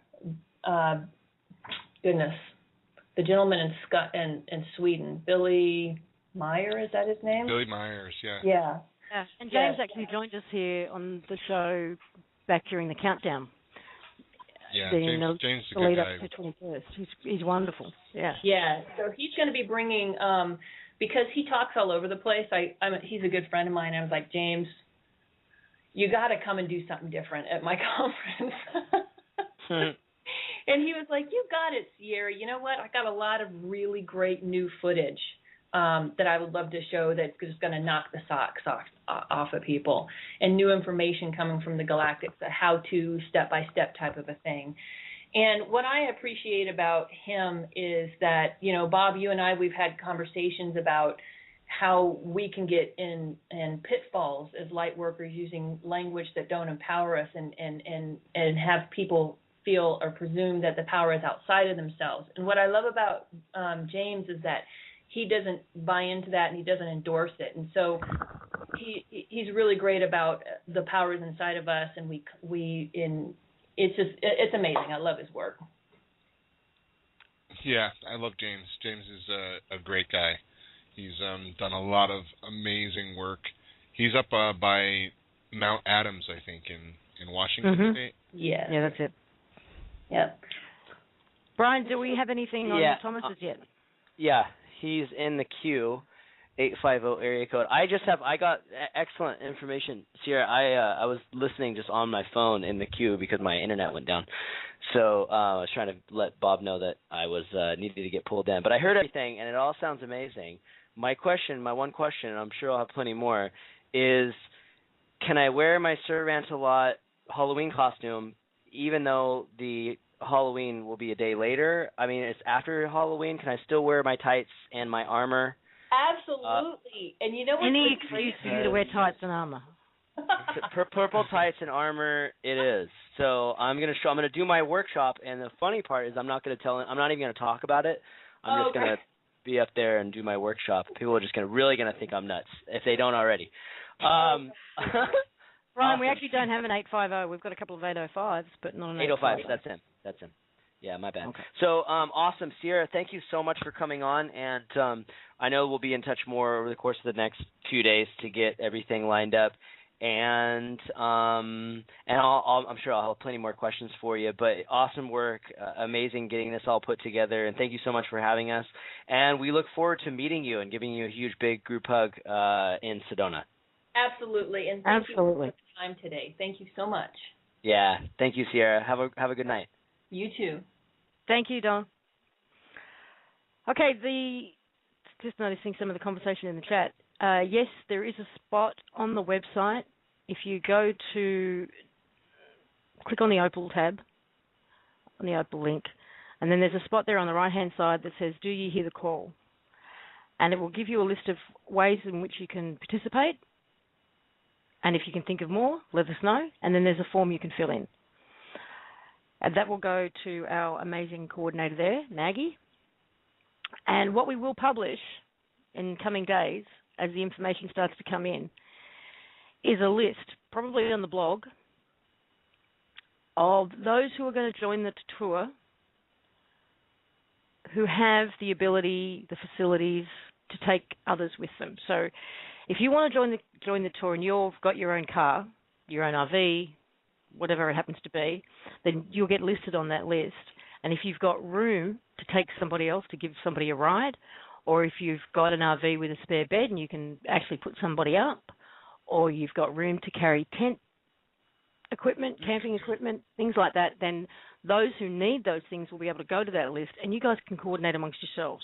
the gentleman in Sweden, Billy Meyer, is that his name? Billy Myers, yeah. Yeah. And James actually joined us here on the show back during the countdown. Yeah, James is a good guy. Up to 21st. He's wonderful. Yeah. Yeah. So he's going to be bringing, because he talks all over the place. He's a good friend of mine. I was like, James, you got to come and do something different at my conference. And he was like, you got it, Sierra. You know what? I got a lot of really great new footage that I would love to show that's just going to knock the socks off of people, and new information coming from the Galactics, a how-to, step-by-step type of a thing. And what I appreciate about him is that, you know, Bob, you and I, we've had conversations about how we can get in pitfalls as light workers using language that don't empower us and have people feel or presume that the power is outside of themselves. And what I love about James is that he doesn't buy into that and he doesn't endorse it. And so he's really great about the powers inside of us, and it's amazing. I love his work. Yeah, I love James. James is a great guy. He's done a lot of amazing work. He's up by Mount Adams, I think, in Washington State. Yeah. Yeah, that's it. Yep. Brian, do we have anything on Thomas's yet? Yeah, he's in the queue, 850 area code. I got excellent information, Sierra. I was listening just on my phone in the queue because my internet went down. So I was trying to let Bob know that I was needed to get pulled in. But I heard everything, and it all sounds amazing. My one question, and I'm sure I'll have plenty more, is can I wear my Sir Rantalot Halloween costume even though the Halloween will be a day later? I mean, it's after Halloween. Can I still wear my tights and my armor? Absolutely. And you know what? Any excuse for you to wear tights and armor. Purple tights and armor it is. So I'm gonna do my workshop, and the funny part is I'm not even gonna talk about it. I'm just gonna be up there and do my workshop. People are just really gonna think I'm nuts if they don't already. Brian, awesome. We actually don't have an 850. We've got a couple of 805s, but not an 805. That's him. Yeah, my bad. Okay. So awesome, Sierra. Thank you so much for coming on, and I know we'll be in touch more over the course of the next few days to get everything lined up. And I'm sure I'll have plenty more questions for you. But awesome work, amazing getting this all put together, and thank you so much for having us. And we look forward to meeting you and giving you a huge, big group hug in Sedona. Absolutely, and thank you for the time today. Thank you so much. Yeah, thank you, Sierra. Have a good night. You too. Thank you, Don. Okay, just noticing some of the conversation in the chat. Yes, there is a spot on the website. If you go to click on the Opal tab, on the Opal link, and then there's a spot there on the right-hand side that says, "Do you hear the call?" And it will give you a list of ways in which you can participate. And if you can think of more, let us know. And then there's a form you can fill in. And that will go to our amazing coordinator there, Maggie. And what we will publish in coming days, as the information starts to come in, is a list, probably on the blog, of those who are going to join the tour who have the ability, the facilities to take others with them. So if you want to join the tour and you've got your own car, your own RV, whatever it happens to be, then you'll get listed on that list. And if you've got room to take somebody else, to give somebody a ride, or if you've got an RV with a spare bed and you can actually put somebody up, or you've got room to carry tent equipment, camping equipment, things like that, then those who need those things will be able to go to that list, and you guys can coordinate amongst yourselves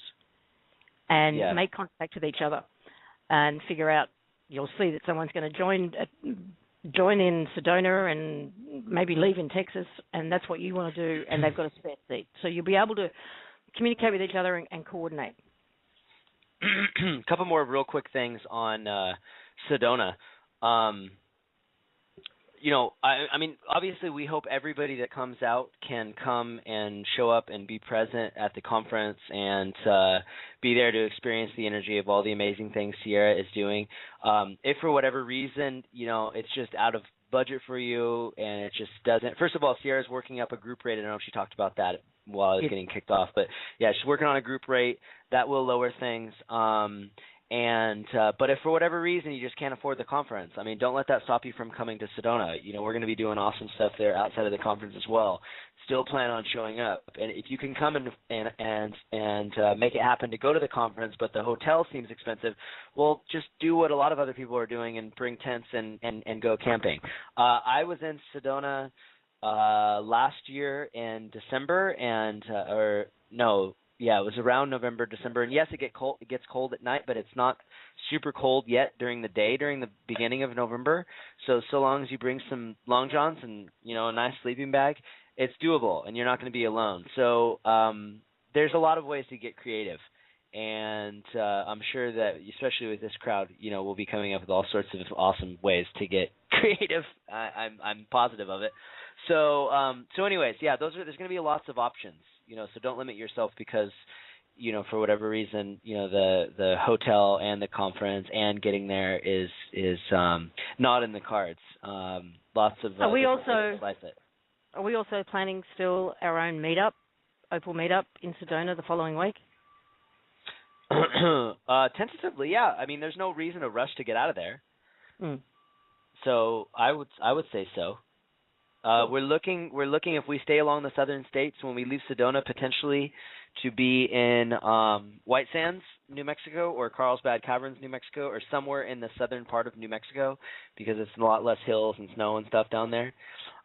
and make contact with each other and figure out. You'll see that someone's going to join in Sedona and maybe leave in Texas, and that's what you want to do, and they've got a spare seat. So you'll be able to communicate with each other and coordinate. A couple more real quick things on Sedona. I mean, obviously we hope everybody that comes out can come and show up and be present at the conference and be there to experience the energy of all the amazing things Sierra is doing. If for whatever reason, it's just out of budget for you and it just doesn't. First of all, Sierra's working up a group rate. I don't know if she talked about that while I was getting kicked off, but yeah, she's working on a group rate that will lower things. But if for whatever reason you just can't afford the conference, I mean, don't let that stop you from coming to Sedona. We're going to be doing awesome stuff there outside of the conference as well. still plan on showing up. And if you can come and make it happen to go to the conference, but the hotel seems expensive, well, just do what a lot of other people are doing and bring tents and go camping. I was in Sedona last year in December, it was around November, December, and yes, it gets cold at night, but it's not super cold yet during the day, during the beginning of November. So long as you bring some long johns and a nice sleeping bag, it's doable, and you're not going to be alone. So there's a lot of ways to get creative, and I'm sure that, especially with this crowd, we'll be coming up with all sorts of awesome ways to get creative. I'm positive of it. So anyways, yeah, there's going to be lots of options. So don't limit yourself because, for whatever reason, the hotel and the conference and getting there is not in the cards. Lots of Are we also planning still our own meetup, Opal meetup in Sedona the following week? Tentatively, yeah. I mean, there's no reason to rush to get out of there. So I would say so. We're looking if we stay along the southern states when we leave Sedona, potentially to be in White Sands, New Mexico, or Carlsbad Caverns, New Mexico, or somewhere in the southern part of New Mexico, because it's a lot less hills and snow and stuff down there.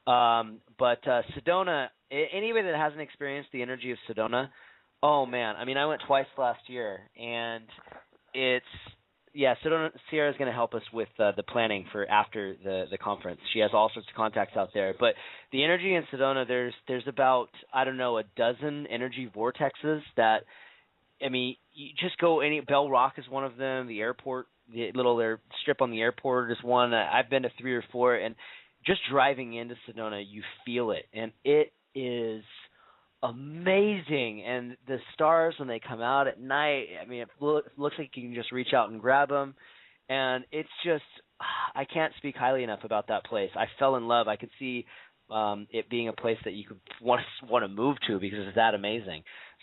But Sedona, anybody that hasn't experienced the energy of Sedona, oh man, I mean, I went twice last year, and Sedona Sierra is going to help us with the planning for after the conference. She has all sorts of contacts out there. But the energy in Sedona, there's about, a dozen energy vortexes that, I mean, you just go Bell Rock is one of them. The airport, their strip on the airport is one. I've been to 3 or 4, and just driving into Sedona, you feel it. And it is amazing, and the stars when they come out at night, I mean, it looks like you can just reach out and grab them, and it's just, I can't speak highly enough about that place. I fell in love. I could see it being a place that you could want to move to because it's that amazing.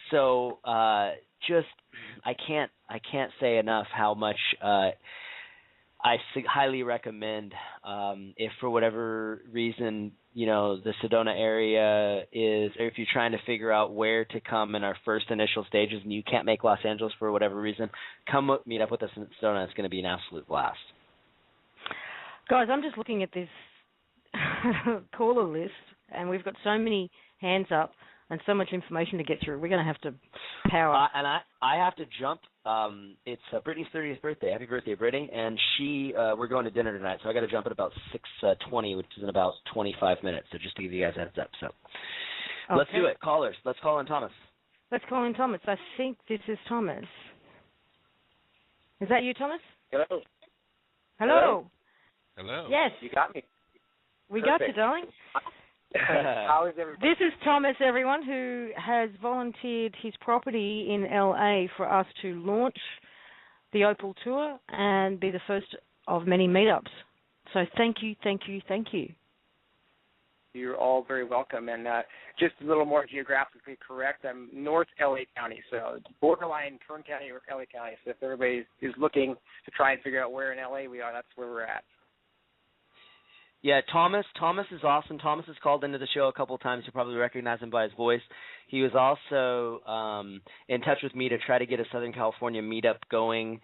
So I can't say enough how much I highly recommend, if for whatever reason, the Sedona area is, or if you're trying to figure out where to come in our first initial stages and you can't make Los Angeles for whatever reason, come meet up with us in Sedona. It's going to be an absolute blast. Guys, I'm just looking at this caller list, and we've got so many hands up and so much information to get through. We're going to have to power. And I have to jump. It's Brittany's 30th birthday. Happy birthday, Brittany. And we're going to dinner tonight, so I got to jump at about 6:20, which is in about 25 minutes. So just to give you guys a heads up. So Let's do it. Callers. Let's call in Thomas. Let's call in Thomas. I think this is Thomas. Is that you, Thomas? Hello. Hello. Hello. Yes. You got me. We got you, darling. How is everybody? This is Thomas, everyone, who has volunteered his property in LA for us to launch the Opal Tour and be the first of many meetups. So thank you. You're all very welcome. And just a little more geographically correct, I'm North LA County, so borderline Kern County or LA County. So if everybody is looking to try and figure out where in LA we are, that's where we're at. Yeah, Thomas is awesome. Thomas has called into the show a couple of times. You'll probably recognize him by his voice. He was also in touch with me to try to get a Southern California meetup going,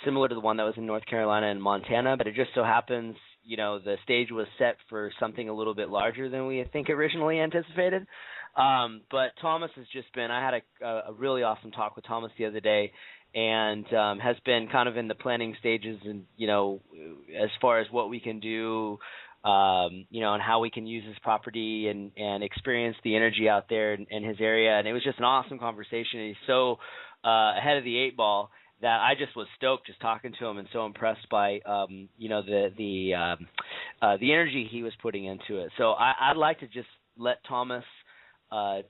similar to the one that was in North Carolina and Montana, but it just so happens, the stage was set for something a little bit larger than we think originally anticipated. But Thomas has just been, I had a really awesome talk with Thomas the other day, and has been kind of in the planning stages and, as far as what we can do, and how we can use his property and experience the energy out there in his area. And it was just an awesome conversation. And he's so ahead of the 8 ball that I just was stoked just talking to him and so impressed by, the energy he was putting into it. So I'd like to just let Thomas what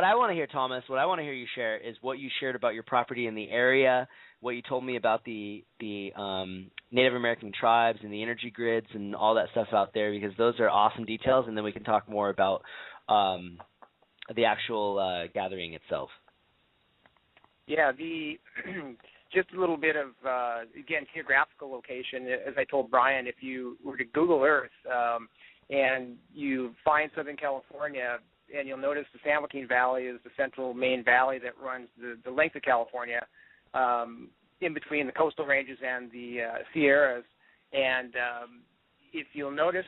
I want to hear, Thomas, what I want to hear you share is what you shared about your property in the area, what you told me about the Native American tribes and the energy grids and all that stuff out there, because those are awesome details, and then we can talk more about the actual gathering itself. Yeah, just a little bit of, again, geographical location. As I told Brian, if you were to Google Earth, and you find Southern California, and you'll notice the San Joaquin Valley is the central main valley that runs the length of California, in between the coastal ranges and the Sierras. And if you'll notice,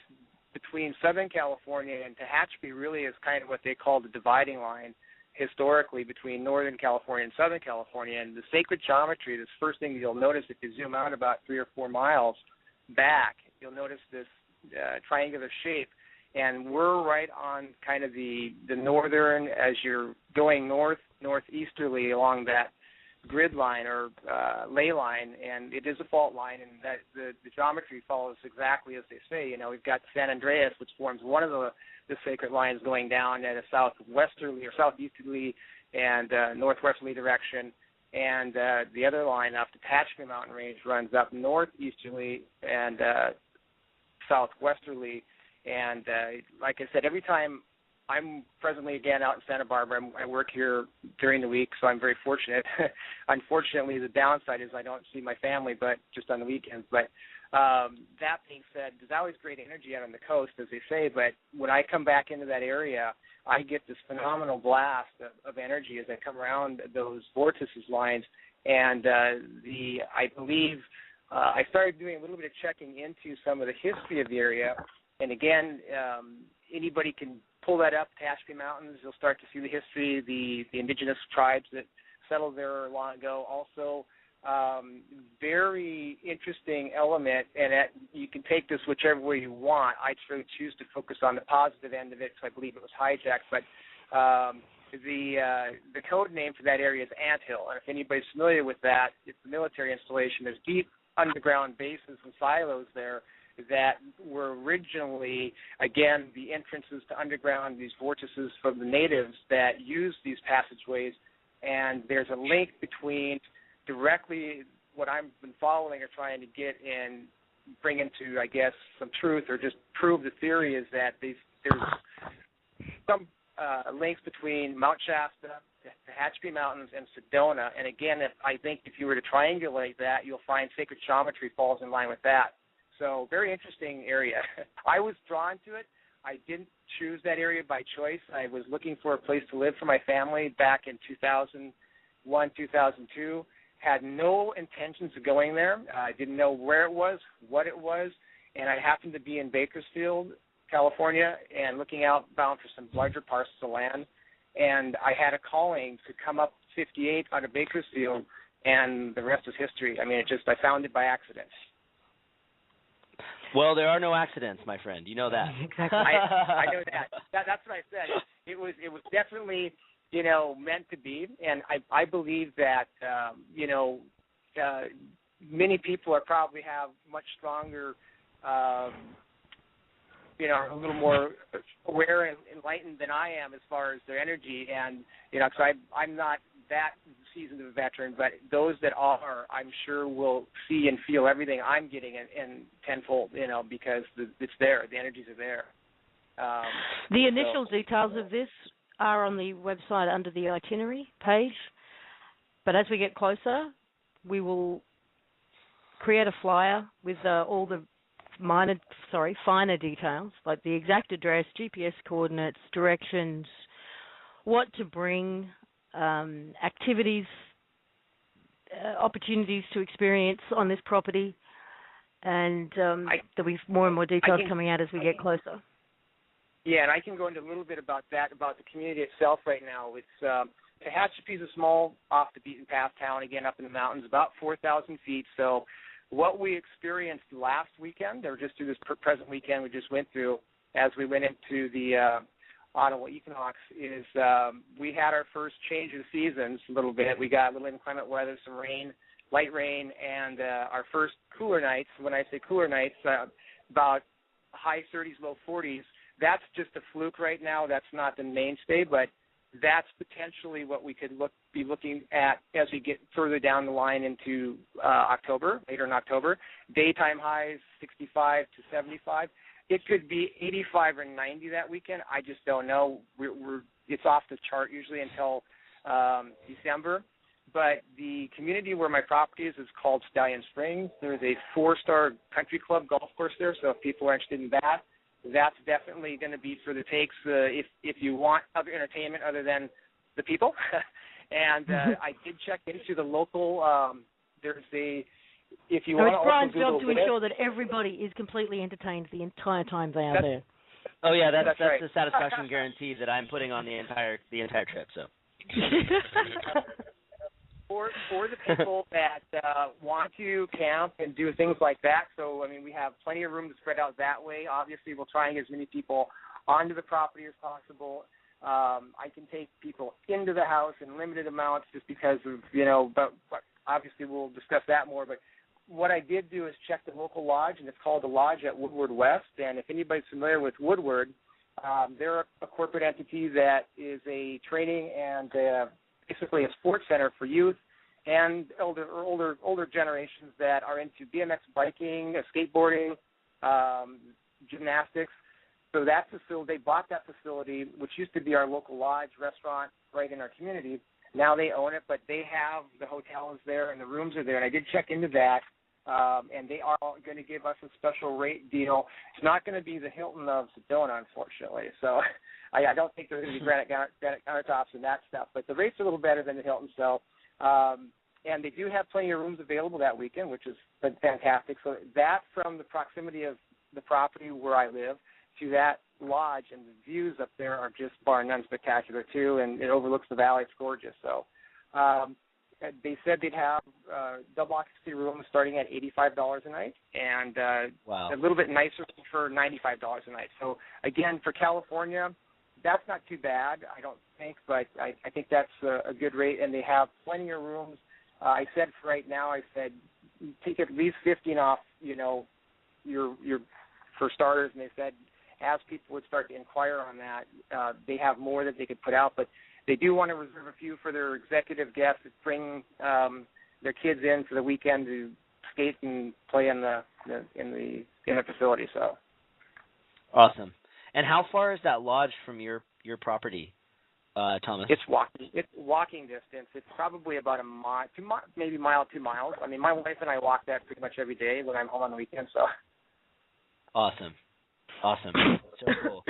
between Southern California and Tehachapi really is kind of what they call the dividing line historically between Northern California and Southern California. And the sacred geometry, this first thing you'll notice if you zoom out about 3 or 4 miles back, you'll notice this triangular shape. And we're right on kind of the northern, as you're going northeasterly along that grid line or ley line, and it is a fault line, and that the geometry follows exactly as they say. You know, we've got San Andreas, which forms one of the sacred lines going down at a southwesterly or southeasterly and northwesterly direction, and the other line up the Tehachapi Mountain Range runs up northeasterly and southwesterly. And like I said, every time I'm presently again out in Santa Barbara, I work here during the week, so I'm very fortunate. Unfortunately, the downside is I don't see my family, but just on the weekends. But that being said, there's always great energy out on the coast, as they say. But when I come back into that area, I get this phenomenal blast of energy as I come around those vortices lines. And I believe I started doing a little bit of checking into some of the history of the area. And again, anybody can pull that up, Tehachapi Mountains. You'll start to see the history, the indigenous tribes that settled there long ago. Also, very interesting element, and you can take this whichever way you want. I choose to focus on the positive end of it because I believe it was hijacked. But the code name for that area is Anthill. And if anybody's familiar with that, it's a military installation. There's deep underground bases and silos there that were originally, again, the entrances to underground, these vortices from the natives that used these passageways. And there's a link between directly what I've been following or trying to get and bring into, I guess, some truth or just prove the theory is that there's some links between Mount Shasta, the Tehachapi Mountains, and Sedona. And again, I think if you were to triangulate that, you'll find sacred geometry falls in line with that. So very interesting area. I was drawn to it. I didn't choose that area by choice. I was looking for a place to live for my family back in 2001, 2002. Had no intentions of going there. I didn't know where it was, what it was, and I happened to be in Bakersfield, California, and looking outbound for some larger parcels of land. And I had a calling to come up 58 out of Bakersfield, and the rest is history. I mean, I found it by accident. Well, there are no accidents, my friend. You know that. Exactly. I know that. That's what I said. It was definitely, meant to be, and I believe that, many people probably have much stronger, a little more aware and enlightened than I am as far as their energy, and because I'm not that seasoned of a veteran, but those that are, I'm sure will see and feel everything I'm getting in tenfold, because it's there, the energies are there. The initial details of this are on the website under the itinerary page, but as we get closer, we will create a flyer with all the finer details, like the exact address, GPS coordinates, directions, what to bring, activities, opportunities to experience on this property, and there'll be more and more details coming out as we get closer. Yeah, and I can go into a little bit about that, about the community itself right now. It's Tehachapi is a small, off-the-beaten-path town, again, up in the mountains, about 4,000 feet. So what we experienced last weekend, or just through this present weekend we just went through, as we went into the Ottawa equinox, is we had our first change of seasons a little bit. We got a little inclement weather, some rain, light rain, and our first cooler nights. When I say cooler nights, about high 30s, low 40s. That's just a fluke right now. That's not the mainstay, but that's potentially what we could be looking at as we get further down the line into October, later in October. Daytime highs 65 to 75. It could be 85 or 90 that weekend. I just don't know. It's off the chart usually until December. But the community where my property is called Stallion Springs. There's a 4-star country club golf course there, so if people are interested in that, that's definitely going to be for the takes if you want other entertainment other than the people. And I did check into the local. There's a if you want it's to Brian's also job to ensure that everybody is completely entertained the entire time they are there. Oh yeah, that's right. the satisfaction guarantee that I'm putting on the entire trip. So. For the people that want to camp and do things like that, so, I mean, we have plenty of room to spread out that way. Obviously, we'll try and get as many people onto the property as possible. I can take people into the house in limited amounts just because of, but obviously we'll discuss that more. But what I did do is check the local lodge, and it's called the Lodge at Woodward West. And if anybody's familiar with Woodward, they're a corporate entity that is a training and basically a sports center for youth and older generations that are into BMX biking, skateboarding, gymnastics. So that facility, they bought that facility, which used to be our local lodge restaurant right in our community. Now they own it, but they have the hotel is there and the rooms are there. And I did check into that, and they are going to give us a special rate deal. It's not going to be the Hilton of Sedona, unfortunately. So I don't think there's going to be granite countertops and that stuff. But the rates are a little better than the Hilton. So, and they do have plenty of rooms available that weekend, which is fantastic. So that from the proximity of the property where I live to that lodge, and the views up there are just bar none spectacular too, and it overlooks the valley. It's gorgeous. So they said they'd have double occupancy rooms starting at $85 a night, and wow. a little bit nicer for $95 a night. So again, for California, that's not too bad, I don't think, but I think that's a good rate, and they have plenty of rooms. I said for right now, I said take at least 15 off, your for starters, and they said as people would start to inquire on that, they have more that they could put out, but they do want to reserve a few for their executive guests that bring their kids in for the weekend to skate and play in the facility. So awesome. And how far is that lodge from your property, Thomas? It's walking distance. It's probably about a mile, 2 miles. I mean, my wife and I walk that pretty much every day when I'm home on the weekend. So awesome. So cool.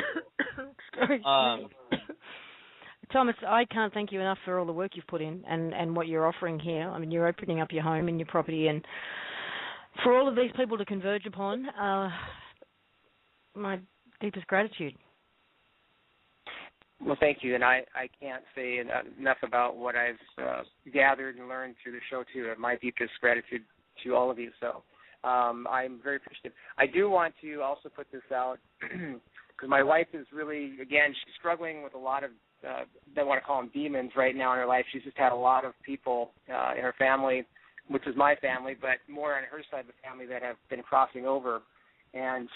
Thomas, I can't thank you enough for all the work you've put in and what you're offering here. I mean, you're opening up your home and your property, and for all of these people to converge upon, my deepest gratitude. Well, thank you, and I can't say enough about what I've gathered and learned through the show, too. My deepest gratitude to all of you. So I'm very appreciative. I do want to also put this out because my wife is really, again, she's struggling with a lot of, they want to call them demons right now in her life. She's just had a lot of people in her family, which is my family, but more on her side of the family that have been crossing over, and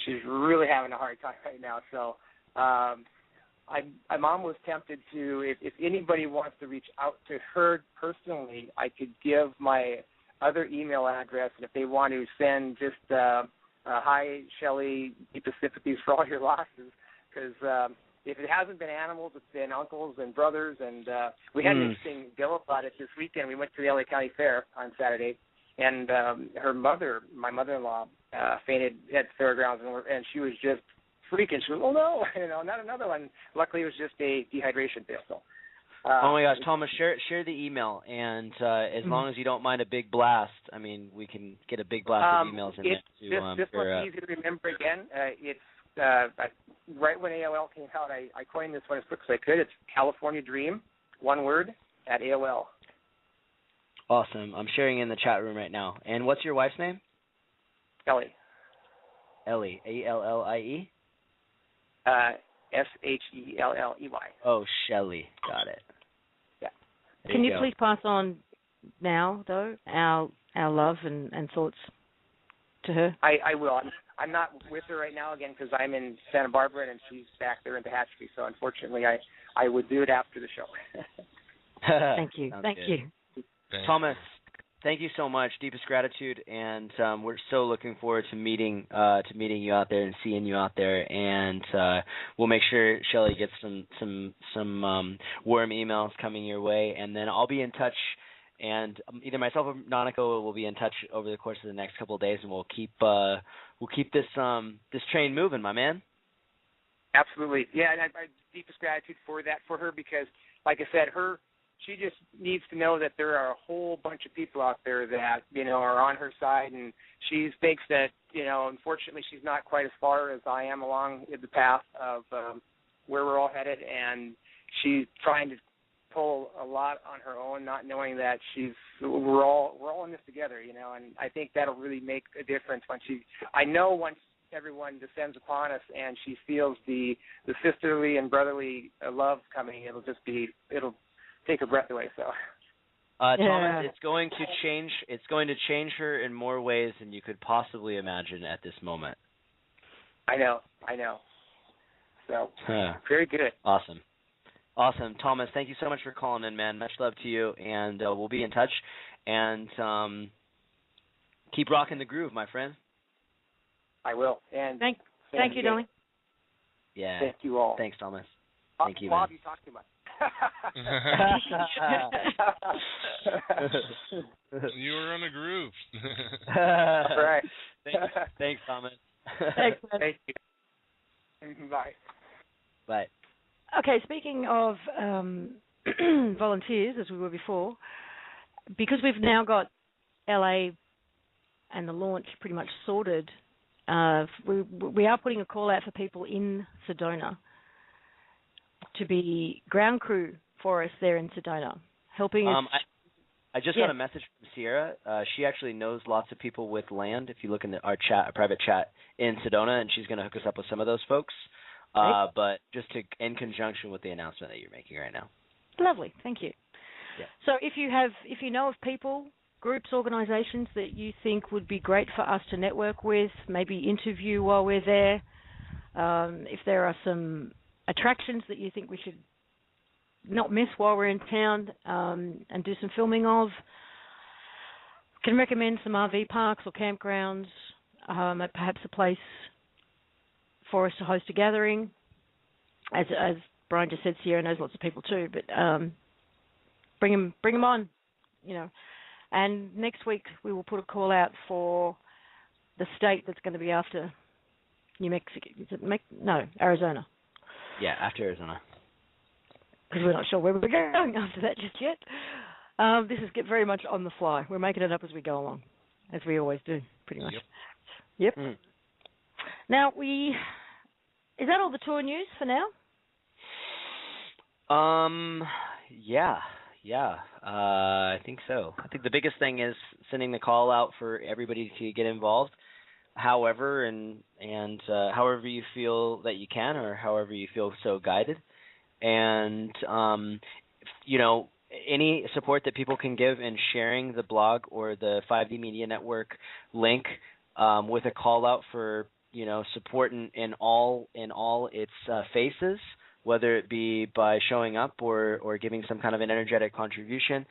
she's really having a hard time right now. So my mom was tempted to, if anybody wants to reach out to her personally, I could give my other email address, and if they want to send just hi, Shelley, deepest sympathies for all your losses, because if it hasn't been animals, it's been uncles and brothers, and we had an interesting deal about it this weekend. We went to the LA County Fair on Saturday, and her mother, my mother-in-law, fainted at the fairgrounds, and she was just freaking. She was, oh no, not another one. Luckily, it was just a dehydration deal. So, oh my gosh, Thomas, share the email, and as long as you don't mind a big blast, I mean, we can get a big blast of emails in there. This one's easy to remember again. It's right when AOL came out, I coined this one as quick as I could. It's California Dream, one word, at AOL. Awesome. I'm sharing in the chat room right now. And what's your wife's name? Ellie. Ellie, A-L-L-I-E? S-H-E-L-L-E-Y. Oh, Shelley. Got it. Yeah. Can you please pass on now, though, our love and thoughts to her? I will. I'm not with her right now, again, because I'm in Santa Barbara and she's back there in Tehachapi. So, unfortunately, I would do it after the show. Thank you. Thank you. Thomas, thank you so much. Deepest gratitude, and we're so looking forward to meeting you out there and seeing you out there. And we'll make sure Shelley gets some warm emails coming your way, and then I'll be in touch. And either myself or Nanako will be in touch over the course of the next couple of days, and we'll keep we'll keep this train moving, my man. Absolutely. Yeah, and I deepest gratitude for that for her because, like I said, she just needs to know that there are a whole bunch of people out there that, are on her side, and she thinks that, unfortunately she's not quite as far as I am along the path of where we're all headed, and she's trying to pull a lot on her own, not knowing that we're all in this together, and I think that'll really make a difference once everyone descends upon us and she feels the sisterly and brotherly love coming, it'll take her breath away. So Thomas, it's going to change her in more ways than you could possibly imagine at this moment. I know. So very good. Awesome, Thomas. Thank you so much for calling in, man. Much love to you, and we'll be in touch. And keep rocking the groove, my friend. I will. And thank you, darling. Yeah. Thank you all. Thanks, Thomas. Thank you, Bob, man. you talk too much. You were on a groove. All right. Thanks, Thomas. Thanks, man. Thank you. Bye. Bye. Okay, speaking of volunteers, as we were before, because we've now got LA and the launch pretty much sorted, we are putting a call out for people in Sedona to be ground crew for us there in Sedona, helping us. I just got a message from Sierra. She actually knows lots of people with land. If you look in our private chat in Sedona, and she's going to hook us up with some of those folks. Right. But just in conjunction with the announcement that you're making right now. Lovely, thank you. Yeah. So if you know of people, groups, organizations that you think would be great for us to network with, maybe interview while we're there, if there are some attractions that you think we should not miss while we're in town and do some filming of, can recommend some RV parks or campgrounds, perhaps a place for us to host a gathering. As Brian just said, Sierra knows lots of people too, but bring them on, And next week we will put a call out for the state that's going to be after New Mexico. Is it Arizona? Yeah, after Arizona. Because we're not sure where we're going after that just yet. This is very much on the fly. We're making it up as we go along, as we always do, pretty much. Yep. Mm. Now, is that all the tour news for now? Yeah. I think so. I think the biggest thing is sending the call out for everybody to get involved. However, and however you feel that you can, or however you feel so guided, and any support that people can give in sharing the blog or the 5D Media Network link with a call out for support in all its phases, whether it be by showing up or giving some kind of an energetic contribution.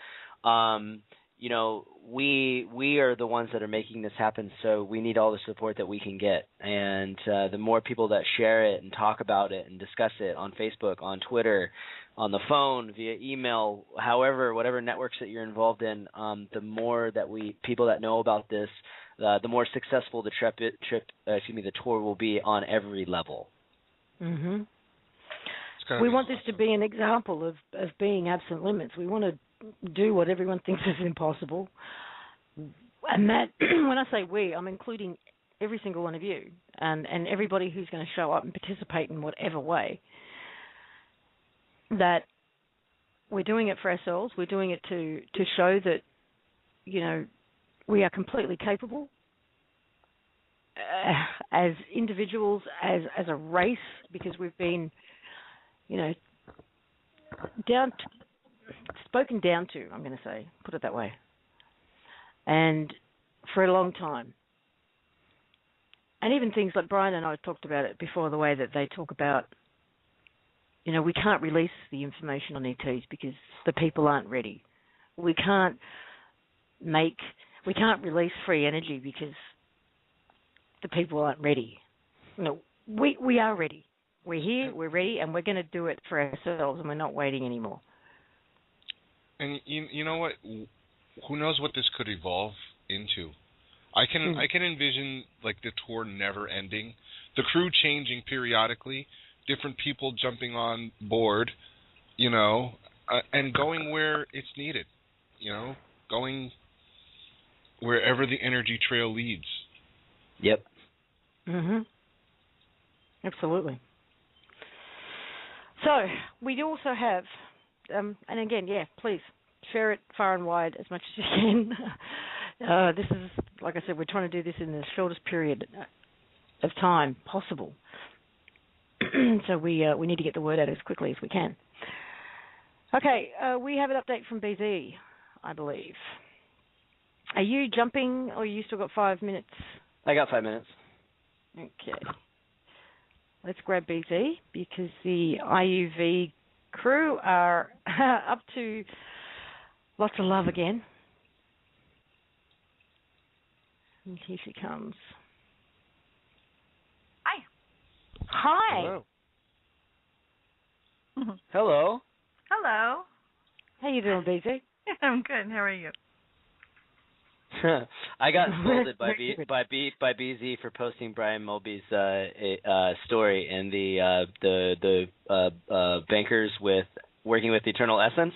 We are the ones that are making this happen, so we need all the support that we can get. And the more people that share it and talk about it and discuss it on Facebook, on Twitter, on the phone, via email, whatever networks that you're involved in, the more that people that know about this, the more successful the the tour will be on every level. Mm-hmm. We want this to be an example of being absent limits. We want to do what everyone thinks is impossible. And that, when I say we, I'm including every single one of you and everybody who's going to show up and participate in whatever way. That we're doing it for ourselves. We're doing it to show that, we are completely capable as individuals, as a race, because we've been, spoken down to, I'm going to say, put it that way, and for a long time. And even things like Brian and I talked about it before, the way that they talk about, we can't release the information on ETs because the people aren't ready. We can't release free energy because the people aren't ready. No, we are ready. We're here, we're ready, and we're going to do it for ourselves, and we're not waiting anymore. And you know what? Who knows what this could evolve into? I can envision like the tour never ending, the crew changing periodically, different people jumping on board, and going where it's needed, going wherever the energy trail leads. Yep. Absolutely. So we also have, and again, please share it far and wide as much as you can. This is, like I said, we're trying to do this in the shortest period of time possible. So we need to get the word out as quickly as we can. Okay, we have an update from BZ, I believe. Are you jumping, or you still got 5 minutes? I got 5 minutes. Okay. Let's grab BZ, because the IUV crew are up to lots of love again. And here she comes. Hi. Hi. Hello. Hello. Hello. How you doing, BZ? I'm good. How are you? I got scolded by BZ for posting Brian Mulby's story in the bankers with working with Eternal Essence,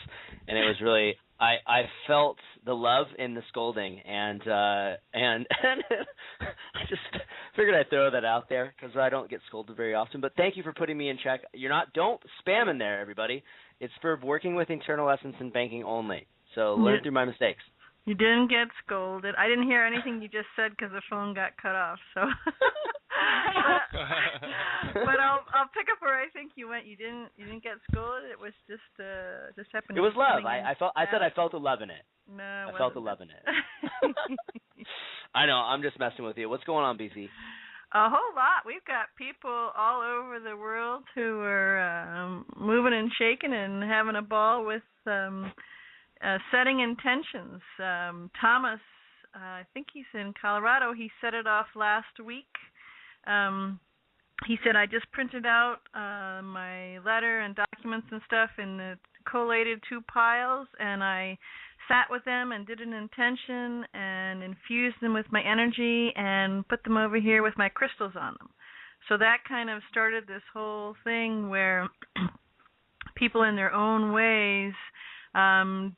and it was really I felt the love in the scolding, and I just figured I'd throw that out there because I don't get scolded very often. But thank you for putting me in check. Don't spam in there, everybody. It's for working with Eternal Essence and banking only. So learn through my mistakes. You didn't get scolded. I didn't hear anything you just said because the phone got cut off. So, but I'll pick up where I think you went. You didn't get scolded. It was just happened. It was love. I said I felt the love in it. No, I felt the love in it. I know. I'm just messing with you. What's going on, BC? A whole lot. We've got people all over the world who are moving and shaking and having a ball with. Setting intentions. Thomas, I think he's in Colorado. He set it off last week. He said, I just printed out my letter and documents and stuff in the collated 2 piles, and I sat with them and did an intention and infused them with my energy and put them over here with my crystals on them. So that kind of started this whole thing where people in their own ways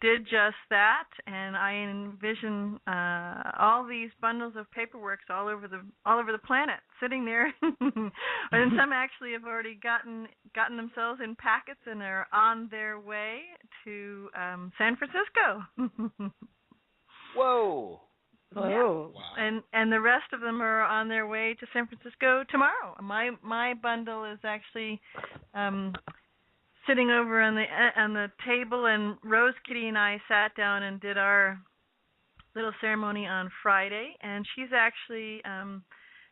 did just that, and I envision all these bundles of paperwork all over the planet sitting there, and some actually have already gotten themselves in packets and are on their way to San Francisco. Whoa! Oh, yeah. And the rest of them are on their way to San Francisco tomorrow. My bundle is actually. Sitting over on the table, and Rose Kitty and I sat down and did our little ceremony on Friday, and she's actually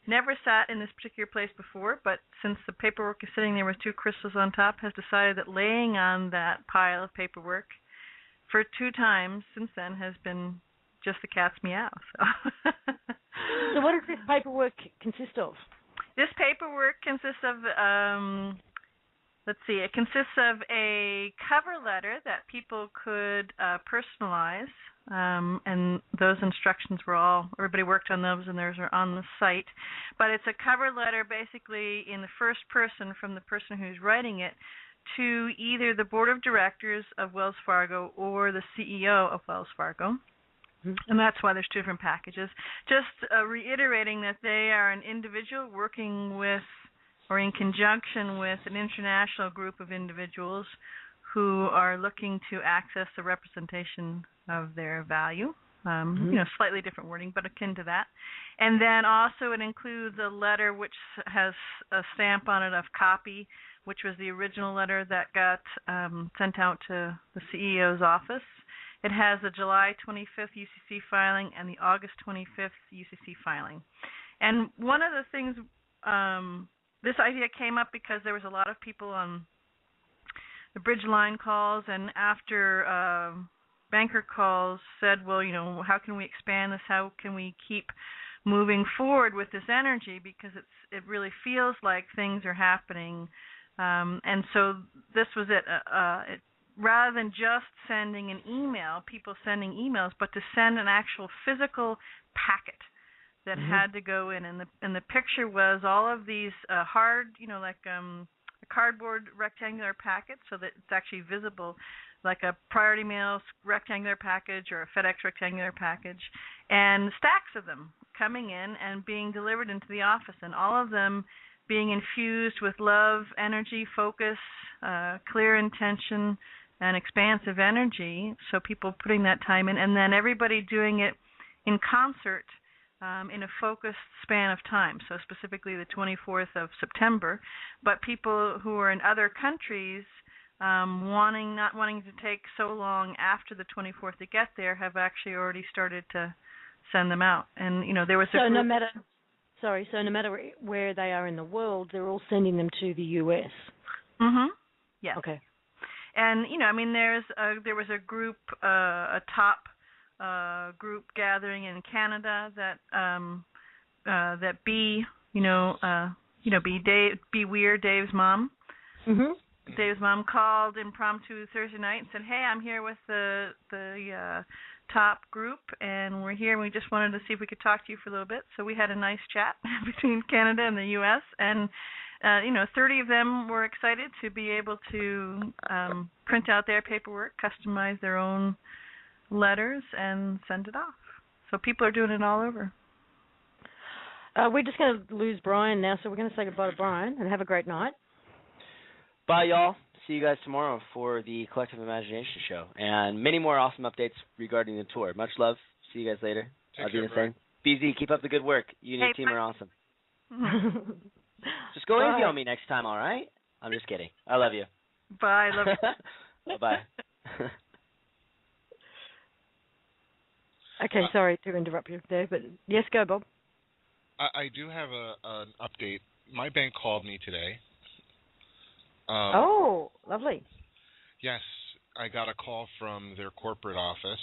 never sat in this particular place before, but since the paperwork is sitting there with 2 crystals on top, has decided that laying on that pile of paperwork for 2 times since then has been just the cat's meow. So what does this paperwork consist of? This paperwork consists of it consists of a cover letter that people could personalize, and those instructions everybody worked on those, and those are on the site. But it's a cover letter basically in the first person from the person who's writing it to either the board of directors of Wells Fargo or the CEO of Wells Fargo. Mm-hmm. And that's why there's 2 different packages. Just reiterating that they are an individual working with or in conjunction with an international group of individuals who are looking to access the representation of their value. Slightly different wording, but akin to that. And then also it includes a letter which has a stamp on it of copy, which was the original letter that got sent out to the CEO's office. It has the July 25th UCC filing and the August 25th UCC filing. And one of the things... this idea came up because there was a lot of people on the bridge line calls, and after banker calls said, well, how can we expand this? How can we keep moving forward with this energy? Because it really feels like things are happening. And so this was it. Rather than just sending an email, people sending emails, but to send an actual physical packet that had to go in, and the picture was all of these hard, like a cardboard rectangular packet, so that it's actually visible, like a Priority Mail rectangular package or a FedEx rectangular package, and stacks of them coming in and being delivered into the office, and all of them being infused with love, energy, focus, clear intention, and expansive energy. So people putting that time in, and then everybody doing it in concert in a focused span of time. So specifically the 24th of September. But people who are in other countries not wanting to take so long after the 24th to get there have actually already started to send them out. And there was no matter where they are in the world, they're all sending them to the US. Mhm. Yeah. Okay. And there was a group, a top group gathering in Canada that Be Weird, Dave's mom. Mhm. Dave's mom called impromptu Thursday night and said, "Hey, I'm here with the top group, and we're here, and we just wanted to see if we could talk to you for a little bit." So we had a nice chat between Canada and the U.S., and 30 of them were excited to be able to print out their paperwork, customize their own letters, and send it off. So people are doing it all over. We're just going to lose Brian now, so we're going to say goodbye to Brian and have a great night. Bye, y'all. See you guys tomorrow for the Collective Imagination Show and many more awesome updates regarding the tour. Much love. See you guys later. Take care, Brian. BZ, keep up the good work. You and your team are awesome. Just go easy on me next time, all right? I'm just kidding. I love you. Bye. Love you. Bye-bye. Okay, sorry to interrupt you there, but yes, go, Bob. I do have an update. My bank called me today. Oh, lovely. Yes, I got a call from their corporate office.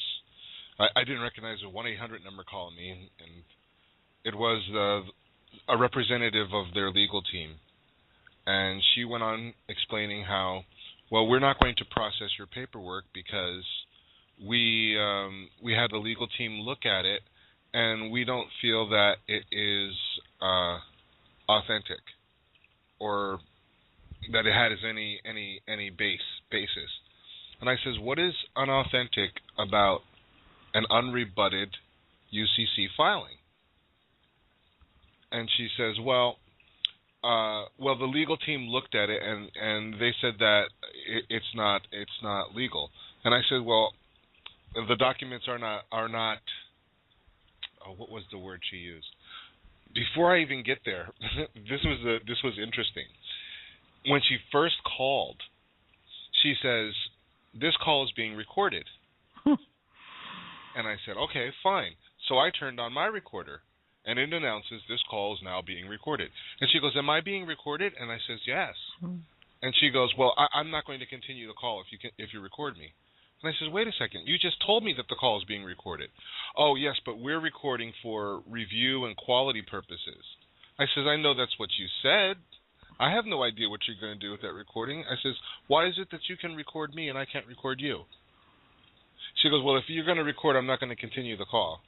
I didn't recognize the 1-800 number calling me, and it was a representative of their legal team. And she went on explaining how, well, we're not going to process your paperwork because we had the legal team look at it, and we don't feel that it is authentic or that it has any basis. And I says, what is unauthentic about an unrebutted UCC filing? And she says, well, the legal team looked at it and they said that it's not legal. And I said, well, the documents are not. Oh, what was the word she used? Before I even get there, this was interesting. When she first called, she says, "This call is being recorded." And I said, "Okay, fine." So I turned on my recorder, and it announces this call is now being recorded. And she goes, "Am I being recorded?" And I says, "Yes." And she goes, "Well, I'm not going to continue the call if you record me." And I says, "Wait a second. You just told me that the call is being recorded." "Oh, yes, but we're recording for review and quality purposes." I says, "I know that's what you said. I have no idea what you're going to do with that recording." I says, "Why is it that you can record me and I can't record you?" She goes, "Well, if you're going to record, I'm not going to continue the call."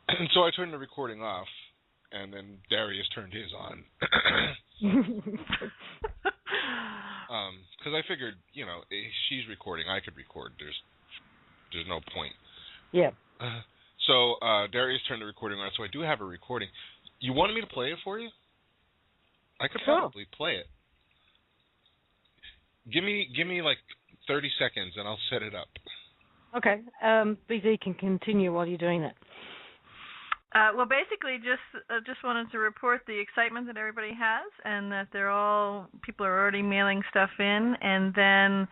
And so I turned the recording off, and then Darius turned his on. Because I figured, if she's recording, I could record. There's no point. Yeah. So Darius turned the recording on, so I do have a recording. You wanted me to play it for you? I could probably play it. Give me like 30 seconds, and I'll set it up. Okay. BZ can continue while you're doing that. Well, basically, just wanted to report the excitement that everybody has, and that people are already mailing stuff in, and then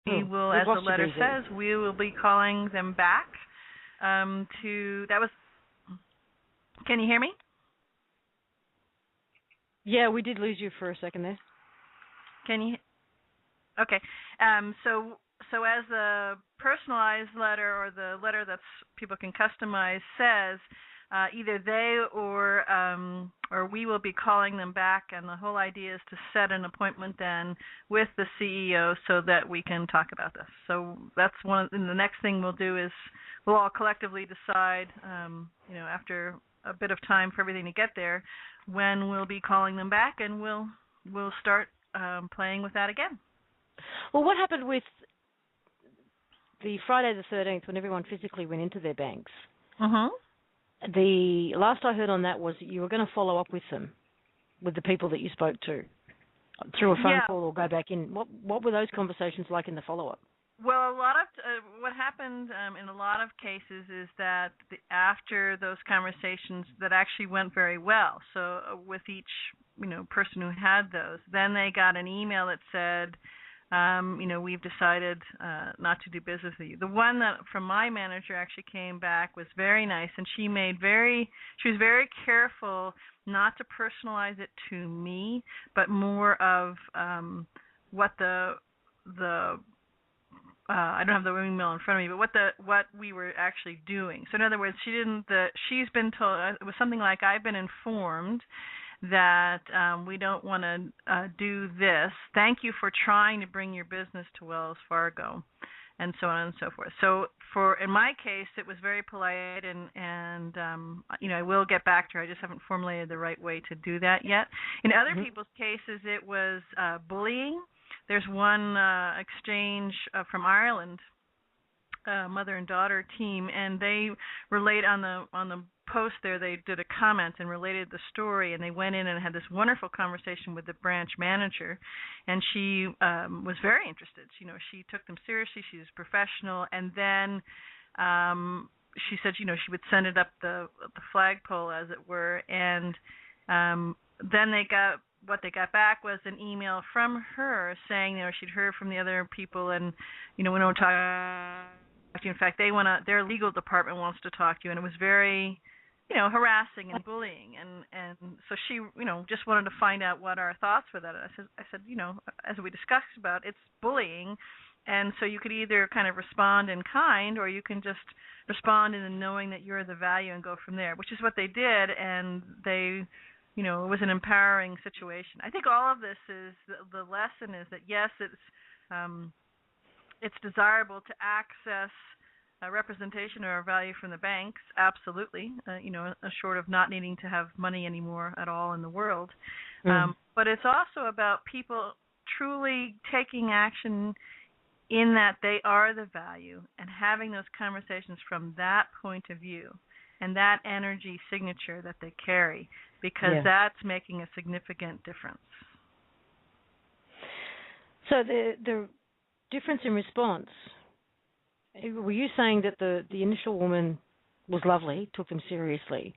we will, as the letter says, we will be calling them back. Can you hear me? Yeah, we did lose you for a second there. Can you? Okay. So as the personalized letter, or the letter that people can customize, says, either they or we will be calling them back, and the whole idea is to set an appointment then with the CEO so that we can talk about this. So that's and the next thing we'll do is we'll all collectively decide, after a bit of time for everything to get there, when we'll be calling them back, and we'll start playing with that again. Well, what happened with the Friday the 13th when everyone physically went into their banks? The last I heard on that was that you were going to follow up with them, with the people that you spoke to, through a phone call or go back in. What were those conversations like in the follow-up? Well, a lot of what happened in a lot of cases is that after those conversations that actually went very well. So with each person who had those, then they got an email that said, we've decided not to do business with you. The one that from my manager actually came back was very nice, and she was very careful not to personalize it to me, but more of what the I don't have the email in front of me, but what we were actually doing. So in other words, she's been told, it was something like, I've been informed that we don't want to do this. Thank you for trying to bring your business to Wells Fargo, and so on and so forth. So in my case, it was very polite, and I will get back to her. I just haven't formulated the right way to do that yet. In other people's cases, it was bullying. There's one exchange from Ireland, mother and daughter team, and they relate on the post there. They did a comment and related the story, and they went in and had this wonderful conversation with the branch manager, and she was very interested. She took them seriously. She was professional, and then she said, she would send it up the flagpole, as it were, and then what they got back was an email from her saying, she'd heard from the other people, and we don't talk to you. In fact, their legal department wants to talk to you, and it was very, harassing and bullying, and so she, just wanted to find out what our thoughts were. That I said, as we discussed about, it's bullying, and so you could either kind of respond in kind, or you can just respond in the knowing that you're the value and go from there, which is what they did, and they. It was an empowering situation. I think all of this is the lesson is that yes, it's desirable to access a representation or a value from the banks, absolutely. Short of not needing to have money anymore at all in the world. But it's also about people truly taking action in that they are the value and having those conversations from that point of view and that energy signature that they carry, because that's making a significant difference. So the difference in response, were you saying that the initial woman was lovely, took them seriously,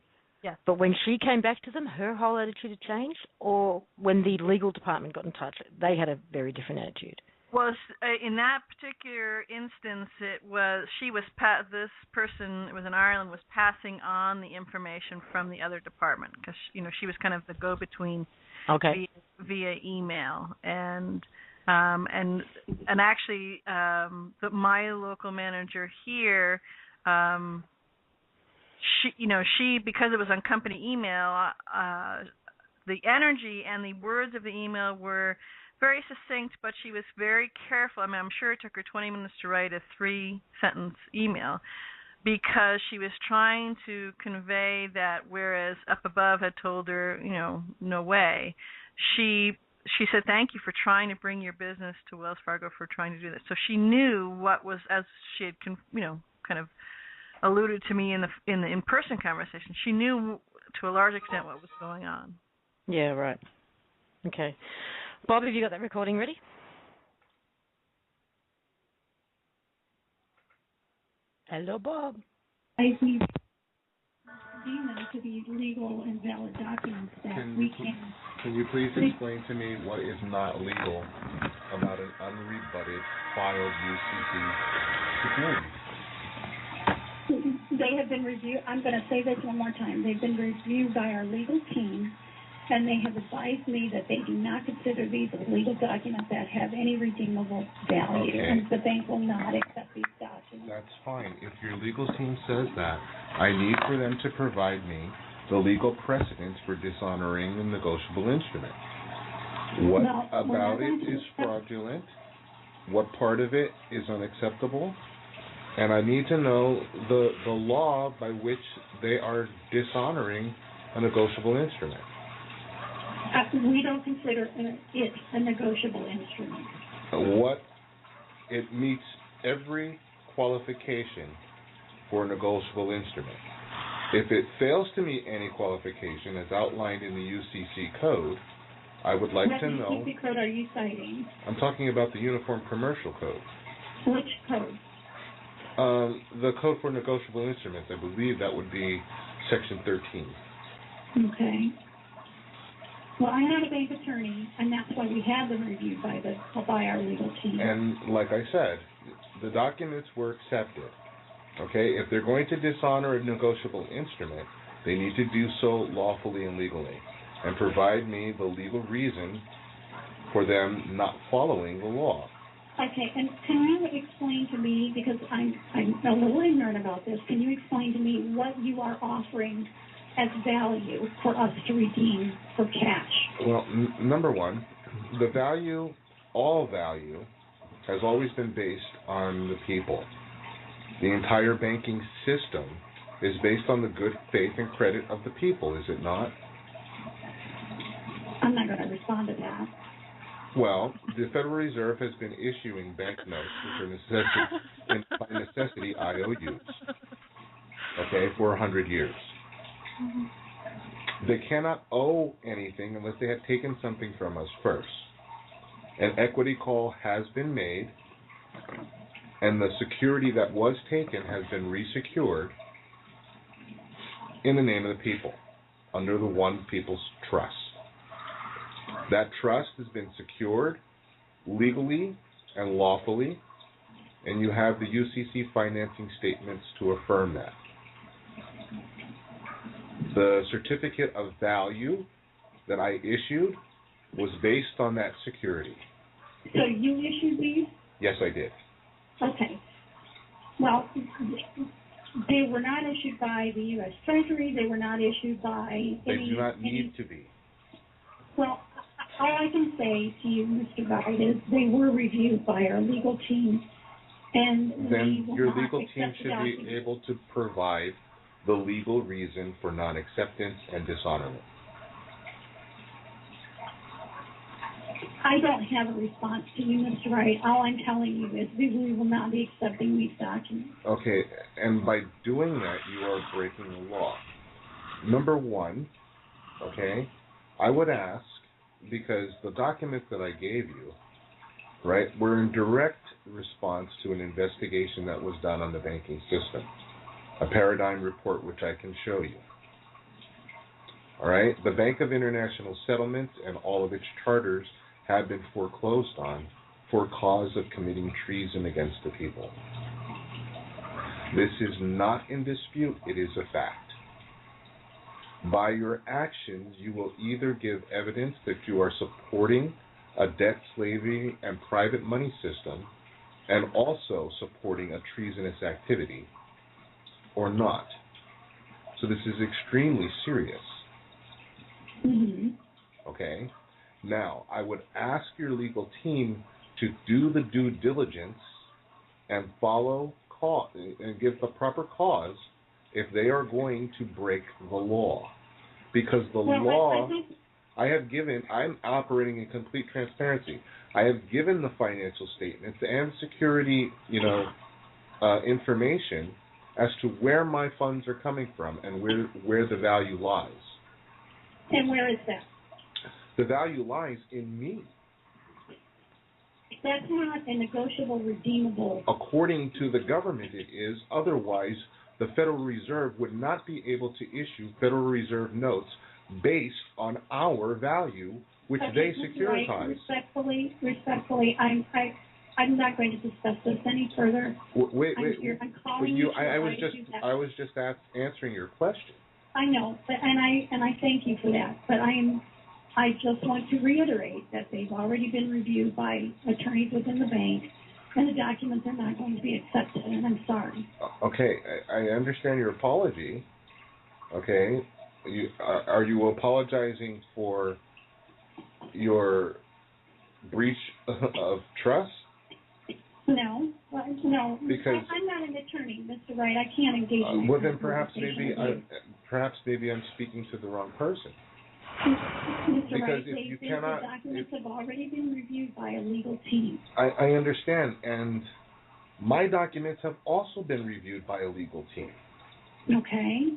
but when she came back to them, her whole attitude had changed? Or when the legal department got in touch, they had a very different attitude? Well, in that particular instance, this person, it was in Ireland, was passing on the information from the other department, because she was kind of the go-between via email, and actually my local manager here, she because it was on company email, the energy and the words of the email were very succinct, but she was very careful. I mean, I'm sure it took her 20 minutes to write a 3-sentence email, because she was trying to convey that whereas up above had told her, no way, she said, thank you for trying to bring your business to Wells Fargo, for trying to do this. So she knew what was, as she had kind of alluded to me in the in-person conversation, she knew to a large extent what was going on. Yeah, right. Okay. Bob, have you got that recording ready? Hello, Bob. I need to be legal and valid documents that Can you please explain to me what is not legal about an unrebutted filed UCC security? They have been reviewed. I'm going to say this one more time. They've been reviewed by our legal team, and they have advised me that they do not consider these legal documents that have any redeemable value, and the bank will not accept these documents. That's fine. If your legal team says that, I need for them to provide me the legal precedents for dishonoring a negotiable instrument. What about it is fraudulent? What part of it is unacceptable? And I need to know the law by which they are dishonoring a negotiable instrument. We don't consider it a negotiable instrument. It meets every qualification for a negotiable instrument. If it fails to meet any qualification as outlined in the UCC code, I would like to know... What UCC code are you citing? I'm talking about the Uniform Commercial Code. Which code? The Code for Negotiable Instruments. I believe that would be Section 13. Okay. Well, I'm not a bank attorney, and that's why we have them reviewed by our legal team. And like I said, the documents were accepted. Okay? If they're going to dishonor a negotiable instrument, they need to do so lawfully and legally, and provide me the legal reason for them not following the law. Okay, and can you explain to me, because I'm a little ignorant about this, can you explain to me what you are offering as value for us to redeem for cash? Well, number one, the value, all value, has always been based on the people. The entire banking system is based on the good faith and credit of the people, is it not? I'm not going to respond to that. Well, the Federal Reserve has been issuing banknotes, which are by necessity IOUs, okay, for 100 years. They cannot owe anything unless they have taken something from us first. An equity call has been made, and the security that was taken has been resecured in the name of the people, under the One People's Trust. That trust has been secured legally and lawfully, and you have the UCC financing statements to affirm that. The certificate of value that I issued was based on that security. So you issued these? Yes, I did. Okay. Well, they were not issued by the U.S. Treasury. They were not issued by They do not need to be. Well, all I can say to you, Mr. Wright, is they were reviewed by our legal team, and then your legal team should be able to provide the legal reason for non-acceptance and dishonorment. I don't have a response to you, Mr. Wright. All I'm telling you is we will not be accepting these documents. Okay, and by doing that, you are breaking the law. Number one, okay, I would ask, because the documents that I gave you, right, were in direct response to an investigation that was done on the banking system, a paradigm report which I can show you. All right, the Bank of International Settlements and all of its charters have been foreclosed on for cause of committing treason against the people. This is not in dispute, it is a fact. By your actions, you will either give evidence that you are supporting a debt slavery and private money system and also supporting a treasonous activity, or not. So this is extremely serious. Mm-hmm. Okay? Now, I would ask your legal team to do the due diligence and follow and give the proper cause if they are going to break the law. Because the law, I'm operating in complete transparency. I have given the financial statements and security, information as to where my funds are coming from and where the value lies. And where is that? The value lies in me. That's not a negotiable, redeemable. According to the government, it is. Otherwise, the Federal Reserve would not be able to issue Federal Reserve notes based on our value, which they securitize. Right. Respectfully, I'm not going to discuss this any further. Wait. I'm calling you. I was just answering your question. I know, and I thank you for that. But I just want to reiterate that they've already been reviewed by attorneys within the bank, and the documents are not going to be accepted, and I'm sorry. Okay, I understand your apology. Okay, are you apologizing for your breach of trust? No, no. Because I'm not an attorney, Mr. Wright. I can't engage in well, that then perhaps maybe I'm speaking to the wrong person. Mr. Because Wright, if you cannot, the documents have already been reviewed by a legal team. I understand, and my documents have also been reviewed by a legal team. Okay,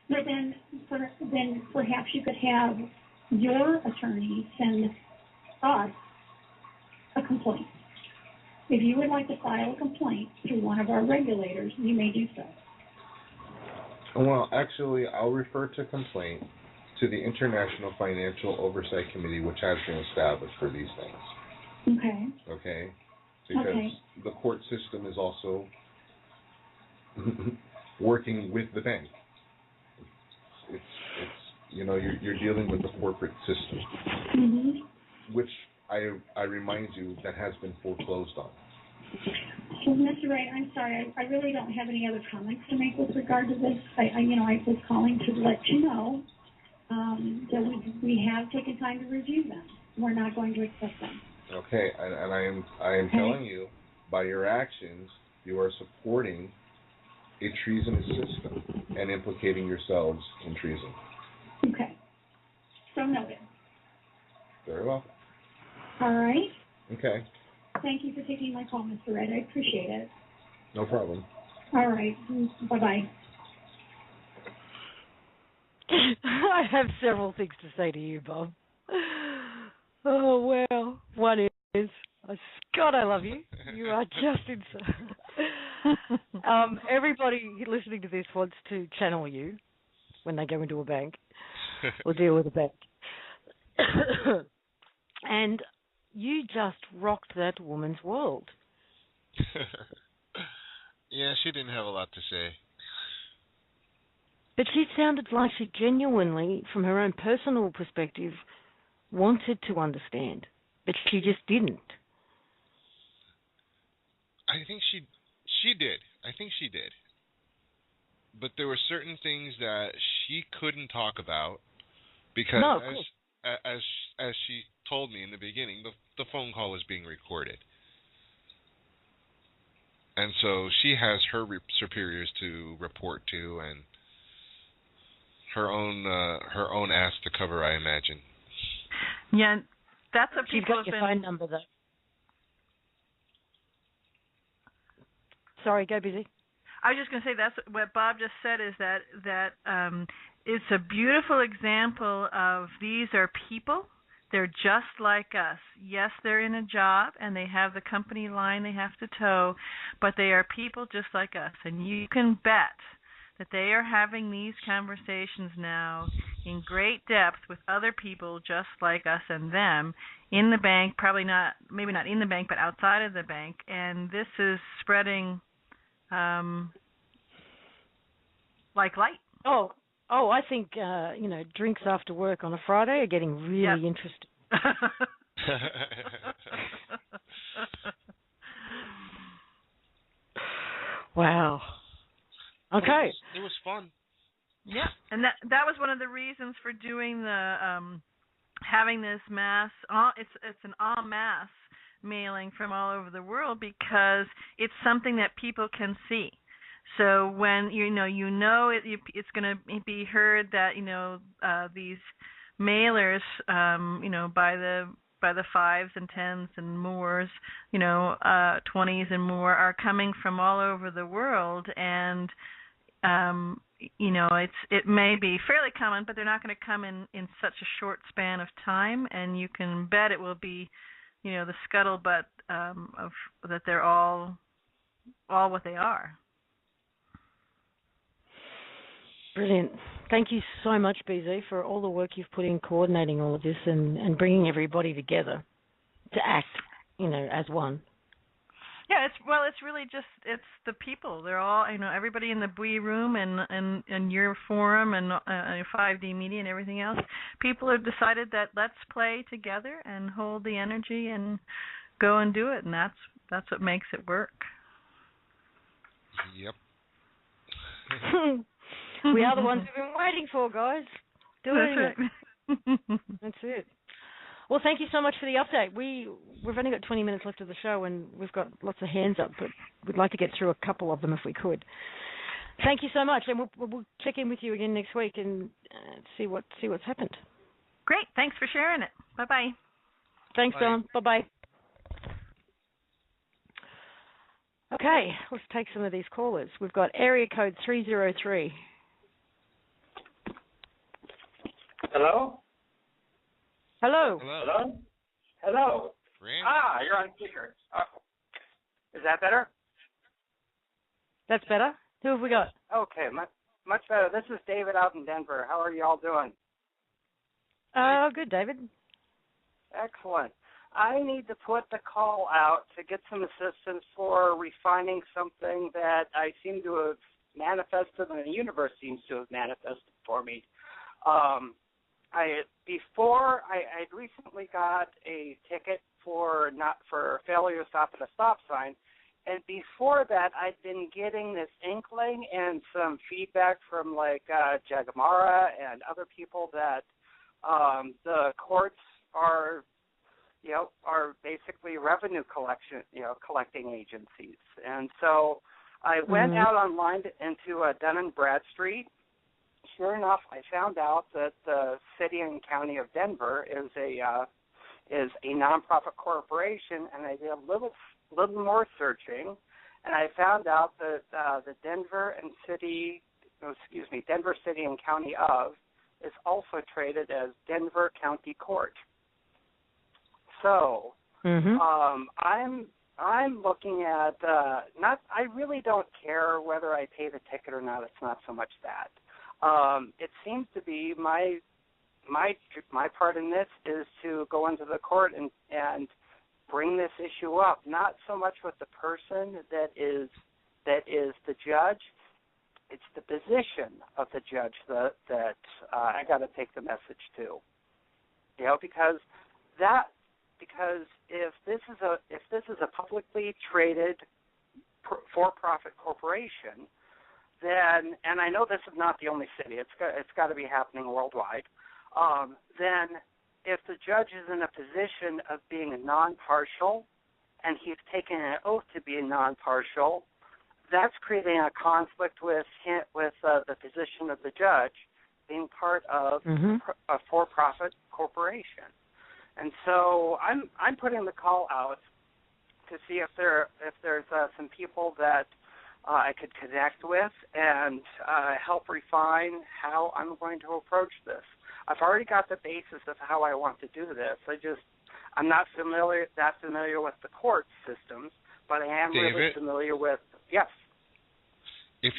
but then perhaps you could have your attorney send us a complaint. If you would like to file a complaint through one of our regulators, you may do so. Well, actually, I'll refer to complaint to the International Financial Oversight Committee, which has been established for these things. Okay. Okay? Because the court system is also working with the bank. It's you're dealing with the corporate system, which I remind you that has been foreclosed on. Well, Mr. Wright, I'm sorry. I really don't have any other comments to make with regard to this. I was calling to let you know that we have taken time to review them. We're not going to accept them. Okay, and I am telling you, by your actions, you are supporting a treasonous system and implicating yourselves in treason. Okay. So noted. Very well. All right. Okay. Thank you for taking my call, Mr. Wright. I appreciate it. No problem. All right. Bye-bye. I have several things to say to you, Bob. Oh, well, one is, God, I love you. You are just insane. Everybody listening to this wants to channel you when they go into a bank or deal with a bank. And you just rocked that woman's world. Yeah, she didn't have a lot to say. But she sounded like she genuinely, from her own personal perspective, wanted to understand. But she just didn't. I think she did. I think she did. But there were certain things that she couldn't talk about because, as she told me in the beginning, the phone call was being recorded. And so she has her superiors to report to and her own ass to cover, I imagine. Yeah, that's what She's people got have your been. phone number, though. Sorry, go busy. I was just going to say that's what Bob just said is that it's a beautiful example of these are people. They're just like us. Yes, they're in a job and they have the company line they have to toe, but they are people just like us. And you can bet that they are having these conversations now in great depth with other people just like us and them in the bank, maybe not in the bank, but outside of the bank. And this is spreading like light. Oh, I think drinks after work on a Friday are getting really interesting. Wow. Okay. It was fun. Yeah, and that was one of the reasons for doing the having this mass. It's an en masse mailing from all over the world because it's something that people can see. So when it's going to be heard that these mailers by the 5s and 10s and mores, 20s and more are coming from all over the world, and it may be fairly common, but they're not going to come in such a short span of time, and you can bet it will be the scuttlebutt of that they're all what they are. Brilliant. Thank you so much, BZ, for all the work you've put in coordinating all of this and bringing everybody together to act, as one. Yeah, it's really just it's the people. They're all everybody in the BUI room and your forum and 5D Media and everything else. People have decided that let's play together and hold the energy and go and do it, and That's what makes it work. Yep. We are the ones we've been waiting for, guys. Doing it. That's it. Well, thank you so much for the update. We've only got 20 minutes left of the show, and we've got lots of hands up, but we'd like to get through a couple of them if we could. Thank you so much, and we'll check in with you again next week and see what's happened. Great. Thanks for sharing it. Bye-bye. Thanks, Dawn. Bye-bye. Okay, let's take some of these callers. We've got area code 303. Hello? Hello. Hello? Hello. Randy. You're on speaker. Is that better? That's better. Who have we got? Okay, much better. This is David out in Denver. How are you all doing? Good, David. Excellent. I need to put the call out to get some assistance for refining something that I seem to have manifested and the universe seems to have manifested for me. I'd recently got a ticket for failure to stop at a stop sign, and before that I'd been getting this inkling and some feedback from Jagamara and other people that the courts are basically revenue collecting agencies. And so I went out online into Dun & Bradstreet. Sure enough, I found out that the city and county of Denver is a nonprofit corporation, and I did a little more searching, and I found out that the Denver City and County of is also traded as Denver County Court. So I'm looking at I really don't care whether I pay the ticket or not. It's not so much that. It seems to be my part in this is to go into the court and bring this issue up, not so much with the person that is the judge. It's the position of the judge that I got to take the message to. Because if this is a publicly traded for-profit corporation, then, and I know this is not the only city, it's got to be happening worldwide, then if the judge is in a position of being non-partial and he's taken an oath to be non-partial, that's creating a conflict with the position of the judge being part of a for-profit corporation. And so I'm putting the call out to see if there's some people that I could connect with and help refine how I'm going to approach this. I've already got the basis of how I want to do this. I'm not that familiar with the court systems, but I am really familiar with. Yes. If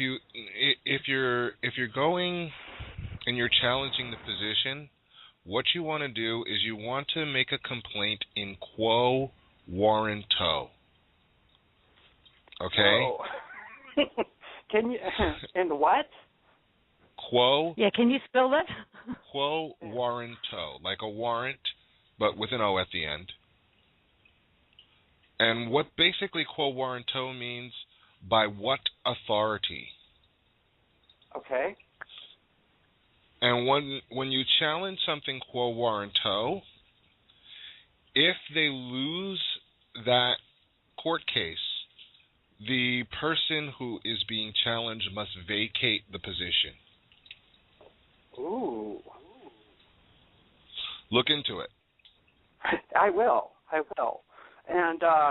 you're going and you're challenging the position, what you want to do is you want to make a complaint in quo warranto. Okay? Oh. Can you in what? Quo. Yeah, can you spell that? Quo warranto, like a warrant, but with an O at the end. And what basically quo warranto means, by what authority? Okay. And when you challenge something quo warranto, if they lose that court case, the person who is being challenged must vacate the position. Ooh. Look into it. I will. And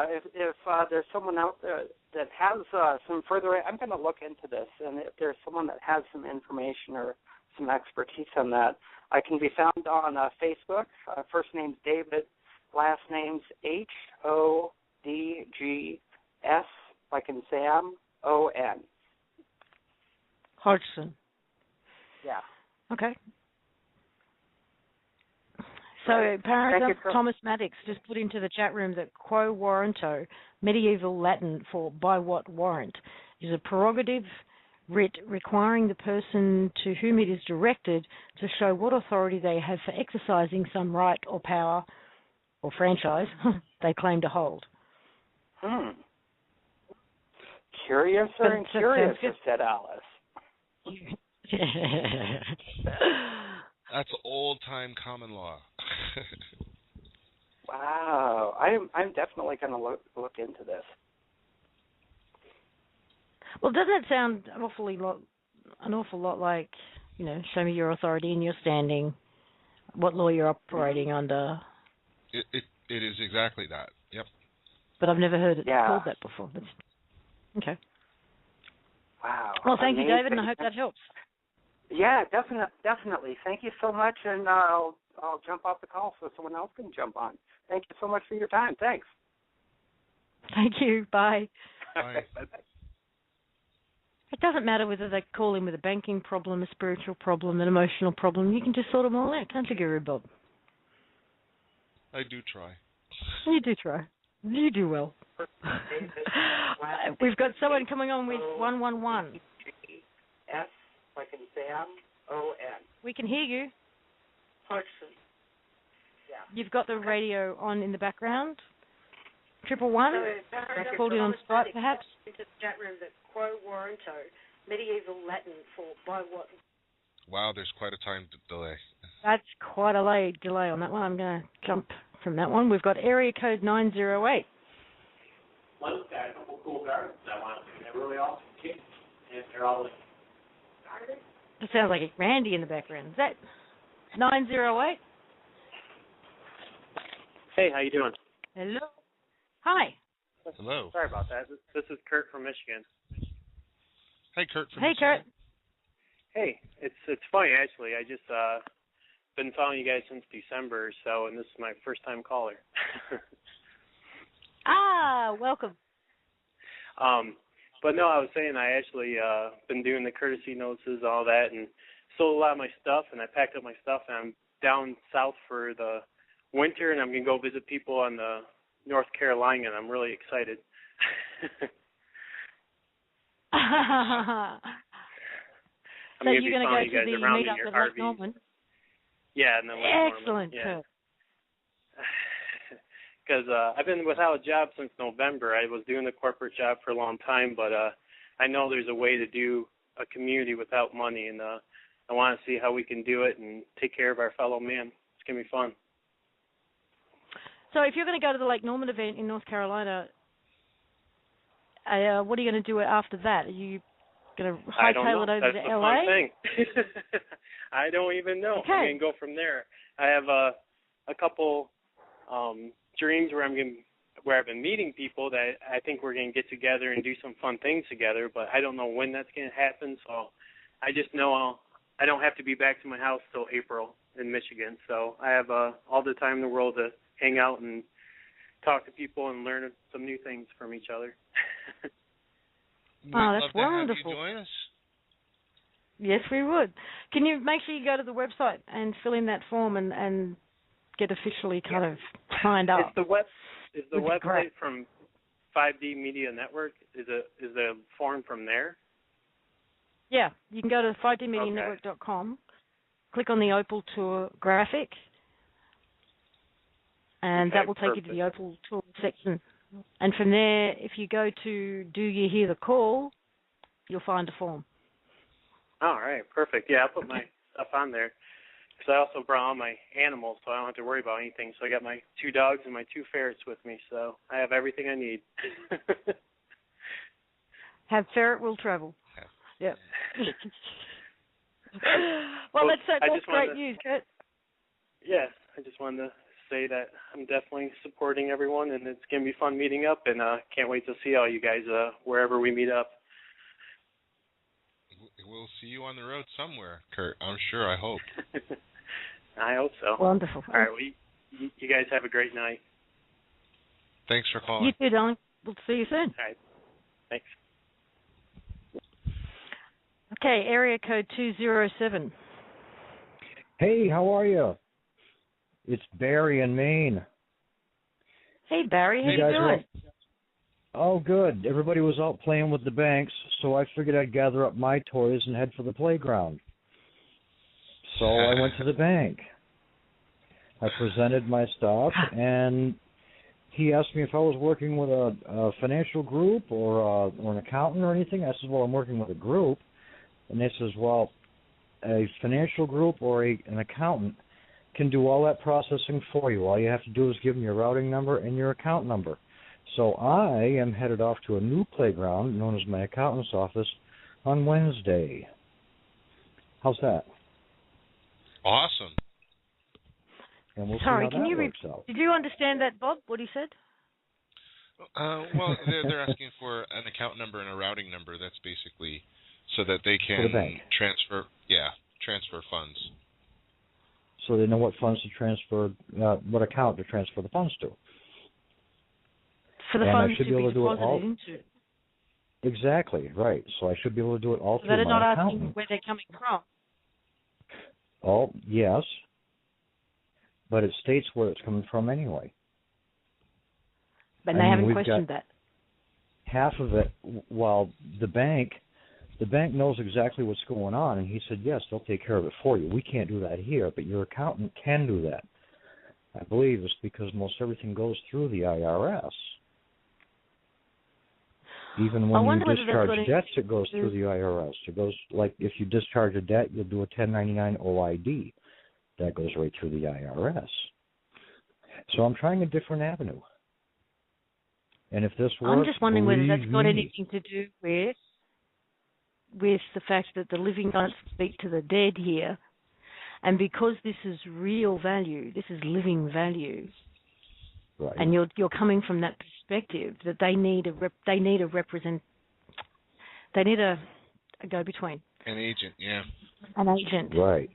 if there's someone out there that has some further, I'm going to look into this. And if there's someone that has some information or some expertise on that, I can be found on Facebook. First name's David, last name's Hodgson, like in Sam, O-N. Hodgson. Yeah. Okay. So, Thomas Maddox just put into the chat room that quo warranto, medieval Latin for by what warrant, is a prerogative writ requiring the person to whom it is directed to show what authority they have for exercising some right or power or franchise they claim to hold. Curiouser and curiouser, said Alice. That's old-time common law. Wow, I'm definitely going to look into this. Well, doesn't it sound an awful lot like, show me your authority and your standing, what law you're operating under? It is exactly that. Yep. But I've never heard it called that before. Okay. Wow. Well, thank Amazing. you, David, and I hope that helps. Yeah, definitely. Thank you so much, and I'll jump off the call so someone else can jump on. Thank you so much for your time. Thanks. Thank you. Bye. Bye. Bye-bye. It doesn't matter whether they call in with a banking problem, a spiritual problem, an emotional problem. You can just sort them all out, can't you, Guru Bob? I do try. You do try. You do well. We've got someone coming on with 111. S like in Sam, O-N. We can hear you. Hudson. Yeah. You've got the radio on in the background. 111. That's called in on Skype, perhaps. Into the chat room that Quo Warranto, medieval Latin for by what? Wow, there's quite a time delay. That's quite a delay on that one. I'm going to jump from that one. We've got area code 908. One's got a couple cool gardens I want. They're really awesome kids, and they're all like gardens. It sounds like Randy in the background. Is that 908? Hey, how you doing? Hello. Hi. Hello. Sorry about that. This is Kurt from Michigan. Hey, Kurt from Hey, Michigan. Kurt. Hey, it's funny actually. I just been following you guys since December or so, and this is my first time caller. Welcome. But no, I was saying I actually been doing the courtesy notices, all that, and sold a lot of my stuff, and I packed up my stuff, and I'm down south for the winter, and I'm gonna go visit people on the North Carolina, and I'm really excited. So you're going to go to the meetup at Lake Norman? Yeah, and then Excellent. Yeah. Because I've been without a job since November. I was doing a corporate job for a long time, but I know there's a way to do a community without money, and I want to see how we can do it and take care of our fellow man. It's going to be fun. So if you're going to go to the Lake Norman event in North Carolina, what are you going to do after that? Are you going to hightail it over That's to the LA? Fun thing. I don't even know. Okay. I'm going to go from there. I have a couple dreams where I've been meeting people that I think we're going to get together and do some fun things together, but I don't know when that's going to happen. So I just know I don't have to be back to my house till April in Michigan. So I have all the time in the world to hang out and talk to people and learn some new things from each other. That's wonderful. Have you join us? Yes, we would. Can you make sure you go to the website and fill in that form and get officially kind of signed up? Is the website from 5D Media Network? Is the form from there? Yeah, you can go to 5dmedianetwork.com, click on the Opal Tour graphic, and that will take you to the Opal Tour section. And from there, if you go to Do You Hear the Call, you'll find a form. All right, perfect. Yeah, I'll put my stuff on there. Because I also brought all my animals, so I don't have to worry about anything. So I got my 2 dogs and my 2 ferrets with me, so I have everything I need. Have ferret will travel. Yeah. Well, that's great news, Kurt. Yeah, I just wanted to say that I'm definitely supporting everyone, and it's going to be fun meeting up, and can't wait to see all you guys wherever we meet up. We'll see you on the road somewhere, Kurt. I'm sure. I hope. I hope so. Wonderful. All right, well, you guys have a great night. Thanks for calling. You too, darling. We'll see you soon. All right. Thanks. Okay, area code 207. Hey, how are you? It's Barry in Maine. Hey, Barry. How you doing? Oh, good. Everybody was out playing with the banks, so I figured I'd gather up my toys and head for the playground. So I went to the bank. I presented my stuff, and he asked me if I was working with a financial group or an accountant or anything. I said, well, I'm working with a group. And they says, well, a financial group or an accountant can do all that processing for you. All you have to do is give them your routing number and your account number. So I am headed off to a new playground known as my accountant's office on Wednesday. How's that? Awesome. And we'll Sorry, see how can that you works out. did you understand that, Bob, what he said? Well, they're asking for an account number and a routing number. That's basically so that they For the can bank. transfer funds. So they know what funds to transfer, what account to transfer the funds to. For the and funds I should to be able be to do it all. deposited into. Exactly, right. So I should be able to do it all So through they're my not accountant. asking where they're coming from. Oh, yes. But it states where it's coming from anyway. But they haven't questioned that. Half of it, while the bank knows exactly what's going on, and he said, yes, they'll take care of it for you. We can't do that here, but your accountant can do that. I believe it's because most everything goes through the IRS. Even when you discharge debts, it goes through the IRS. It goes, like, if you discharge a debt, you'll do a 1099 OID. That goes right through the IRS. So I'm trying a different avenue. And if this works, I'm just wondering whether that's got me, anything to do with the fact that the living don't speak to the dead here, and because this is real value, this is living value, right. And you're coming from that perspective that they need a go-between, an agent, yeah, an agent, right?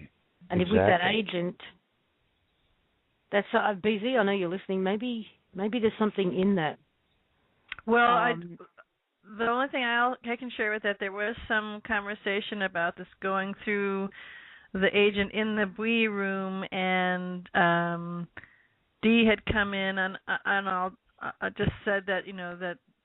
And exactly. if with that agent, that's BZ. I know you're listening. Maybe there's something in that. Well, the only thing I can share with that, there was some conversation about this going through the agent in the BWE room, and Dee had come in, and I just said that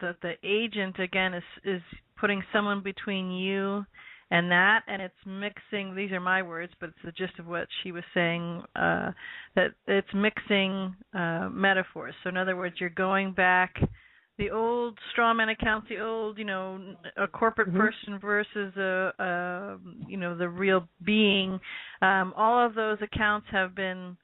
that the agent again is putting someone between you and that, and it's mixing. These are my words, but it's the gist of what she was saying. That it's mixing metaphors. So in other words, you're going back. The old strawman accounts, the old, a corporate person versus the real being. All of those accounts have been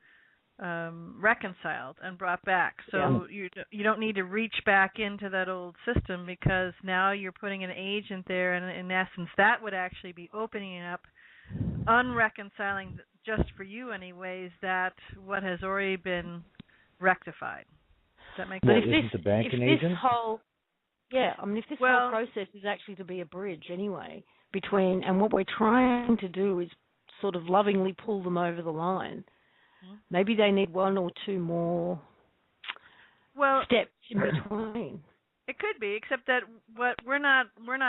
reconciled and brought back. So you don't need to reach back into that old system, because now you're putting an agent there, and in essence, that would actually be opening up, unreconciling just for you, anyways, that what has already been rectified. Does that make sense? Isn't the bank an agent? If this whole process is actually to be a bridge anyway between, and what we're trying to do is sort of lovingly pull them over the line. Maybe they need one or two more steps in between. It could be, except that what we're not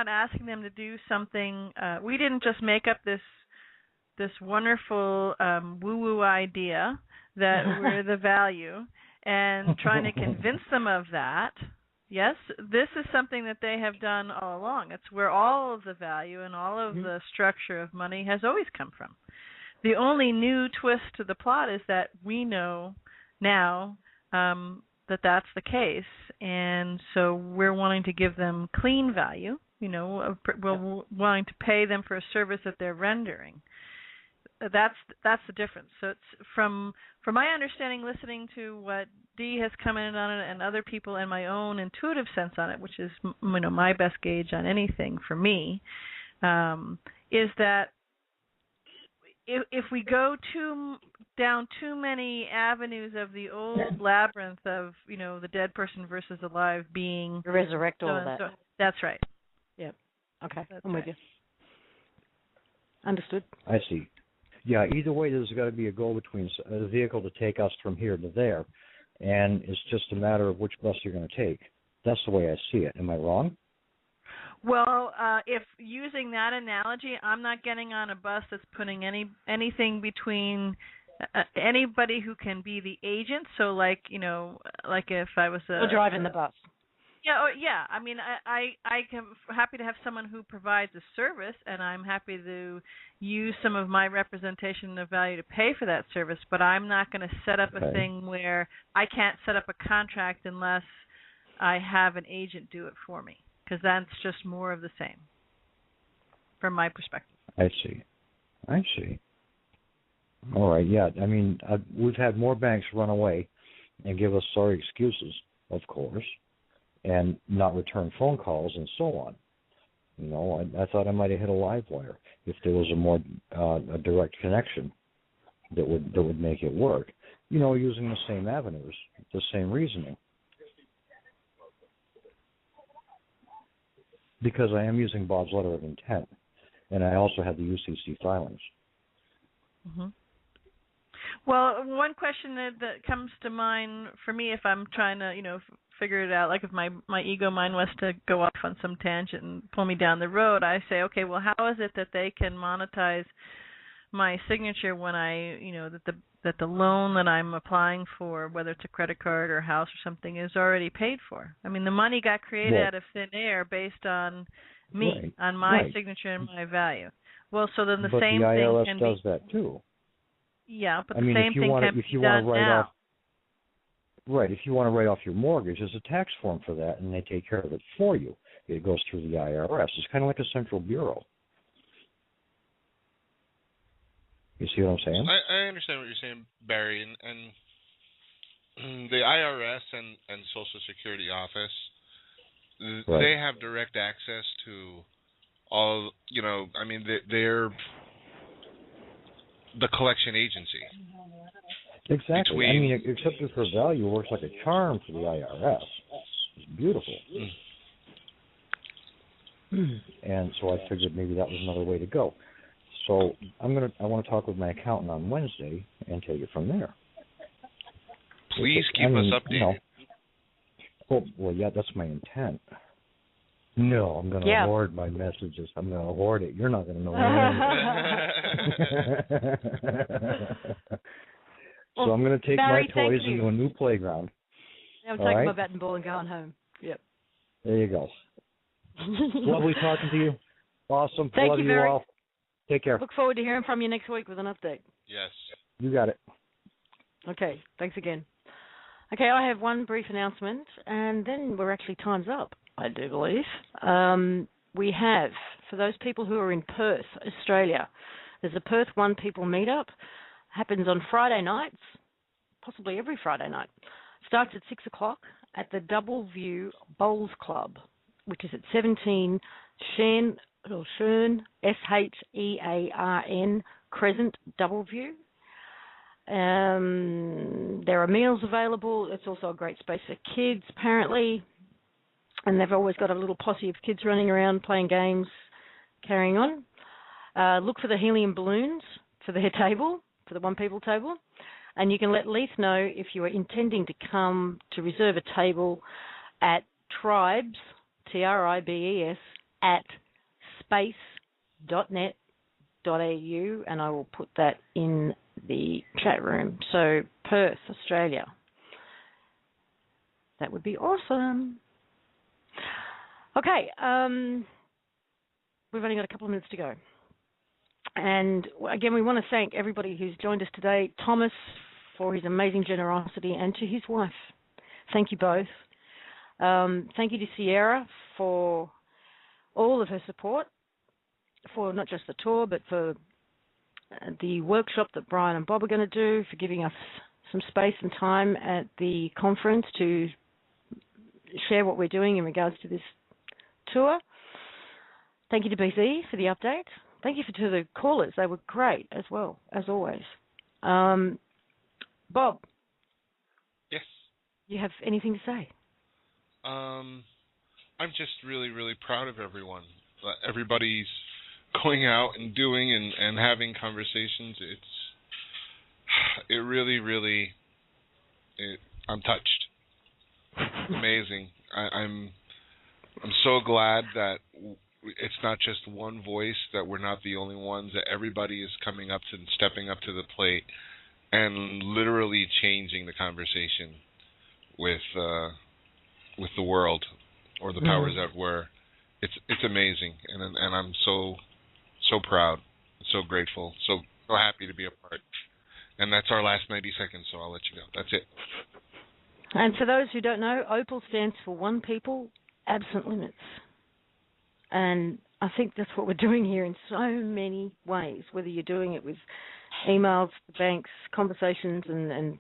asking them to do something. We didn't just make up this wonderful woo-woo idea that we're the value and trying to convince them of that. Yes, this is something that they have done all along. It's where all of the value and all of the structure of money has always come from. The only new twist to the plot is that we know now that that's the case, and so we're wanting to give them clean value. We're wanting to pay them for a service that they're rendering. That's the difference. So it's from my understanding, listening to what Dee has commented on it and other people, and my own intuitive sense on it, which is my best gauge on anything for me, is that if we go down too many avenues of the old labyrinth of the dead person versus alive being, resurrect all that. That's right. Yep. Okay. That's I'm with you. Understood. I see. Yeah, either way, there's got to be a go-between, a vehicle to take us from here to there, and it's just a matter of which bus you're going to take. That's the way I see it. Am I wrong? Well, if using that analogy, I'm not getting on a bus that's putting anything between anybody who can be the agent. So, like if I was or driving the bus. Yeah. I mean, I am happy to have someone who provides a service, and I'm happy to use some of my representation of value to pay for that service. But I'm not going to set up a thing where I can't set up a contract unless I have an agent do it for me, because that's just more of the same, from my perspective. I see. All right. Yeah. I mean, we've had more banks run away and give us sorry excuses, of course, and not return phone calls and so on. You know, I thought I might have hit a live wire if there was a more a direct connection that would make it work. You know, using the same avenues, the same reasoning. Because I am using Bob's letter of intent, and I also have the UCC filings. Mm-hmm. Well, one question that comes to mind for me if I'm trying to, figure it out, like if my ego mind was to go off on some tangent and pull me down the road, I say, okay, well, how is it that they can monetize my signature when that the loan that I'm applying for, whether it's a credit card or a house or something, is already paid for? I mean, the money got created out of thin air based on me, on my signature and my value. Well, so then the same thing can be... But the IRS does that too. Yeah, but the same thing can be done now. Right, if you want to write off your mortgage, there's a tax form for that, and they take care of it for you. It goes through the IRS. It's kind of like a central bureau. You see what I'm saying? I understand what you're saying, Barry, and the IRS and Social Security office, they have direct access to all, I mean, they're the collection agency. Exactly. I mean, accepted for value works like a charm for the IRS. It's beautiful. And so I figured maybe that was another way to go. So I want to talk with my accountant on Wednesday and take it from there. Please keep us updated. Well, yeah, that's my intent. No, I'm going to hoard my messages. I'm going to hoard it. You're not going to know anything. So I'm going to take Barry, my toys into a new playground. I'm taking my bat and ball and going home. Yep. There you go. Lovely talking to you. Awesome. Thank you, Barry. You all. Take care. Look forward to hearing from you next week with an update. Yes. You got it. Okay. Thanks again. Okay, I have one brief announcement, and then we're actually time's up, I do believe. We have, for those people who are in Perth, Australia, there's a Perth One People meetup. Happens on Friday nights, possibly every Friday night. Starts at 6 o'clock at the Double View Bowls Club, which is at 17 Shern, Shearn Crescent, Double View. There are meals available. It's also a great space for kids, apparently. And they've always got a little posse of kids running around playing games, carrying on. Look for the helium balloons for their table, for the One People table. And you can let Leith know if you are intending to come to reserve a table at tribes, TRIBES, at space.net.au, and I will put that in the chat room. So, Perth, Australia. That would be awesome. Okay, we've only got a couple of minutes to go. And again, we want to thank everybody who's joined us today. Thomas for his amazing generosity, and to his wife. Thank you both. Thank you to Sierra for all of her support, for not just the tour, but for the workshop that Brian and Bob are going to do, for giving us some space and time at the conference to share what we're doing in regards to this tour. Thank you to BC for the update. Thank you to the callers. They were great as well, as always. Bob. Yes. You have anything to say? I'm just really, really proud of everyone. Everybody's going out and doing and having conversations. It really, really, I'm touched. Amazing. I'm so glad that it's not just one voice, that we're not the only ones, that everybody is coming up and stepping up to the plate and literally changing the conversation with the world. or the powers that were. It's amazing, and I'm so proud, so grateful, so happy to be a part. And that's our last 90 seconds, so I'll let you go. That's it. And for those who don't know, OPAL stands for One People, Absent Limits. And I think that's what we're doing here in so many ways, whether you're doing it with emails to banks, conversations and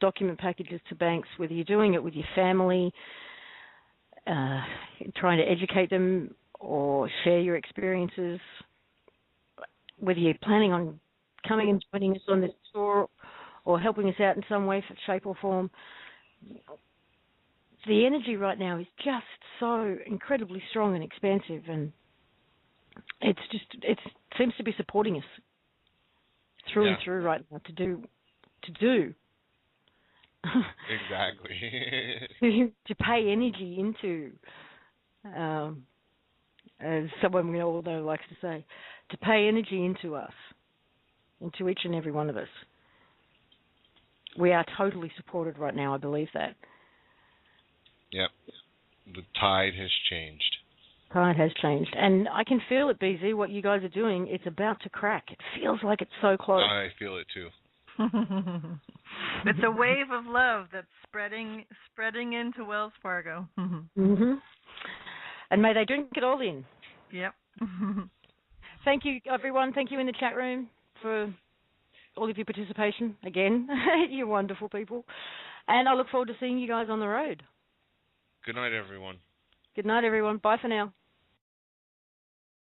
document packages to banks, whether you're doing it with your family, trying to educate them or share your experiences, whether you're planning on coming and joining us on this tour or helping us out in some way, shape or form. The energy right now is just so incredibly strong and expansive, and it seems to be supporting us through and through right now to do. Exactly. to pay energy into, as someone we all know likes to say, to pay energy into us, into each and every one of us. We are totally supported right now, I believe that. Yep. The tide has changed. Tide has changed. And I can feel it, BZ, what you guys are doing. It's about to crack. It feels like it's so close. I feel it too. It's a wave of love that's spreading into Wells Fargo. Mm-hmm. And may they drink it all in. Yep. Thank you, everyone. Thank you in the chat room for all of your participation. Again, you're wonderful people. And I look forward to seeing you guys on the road. Good night, everyone. Good night, everyone. Bye for now.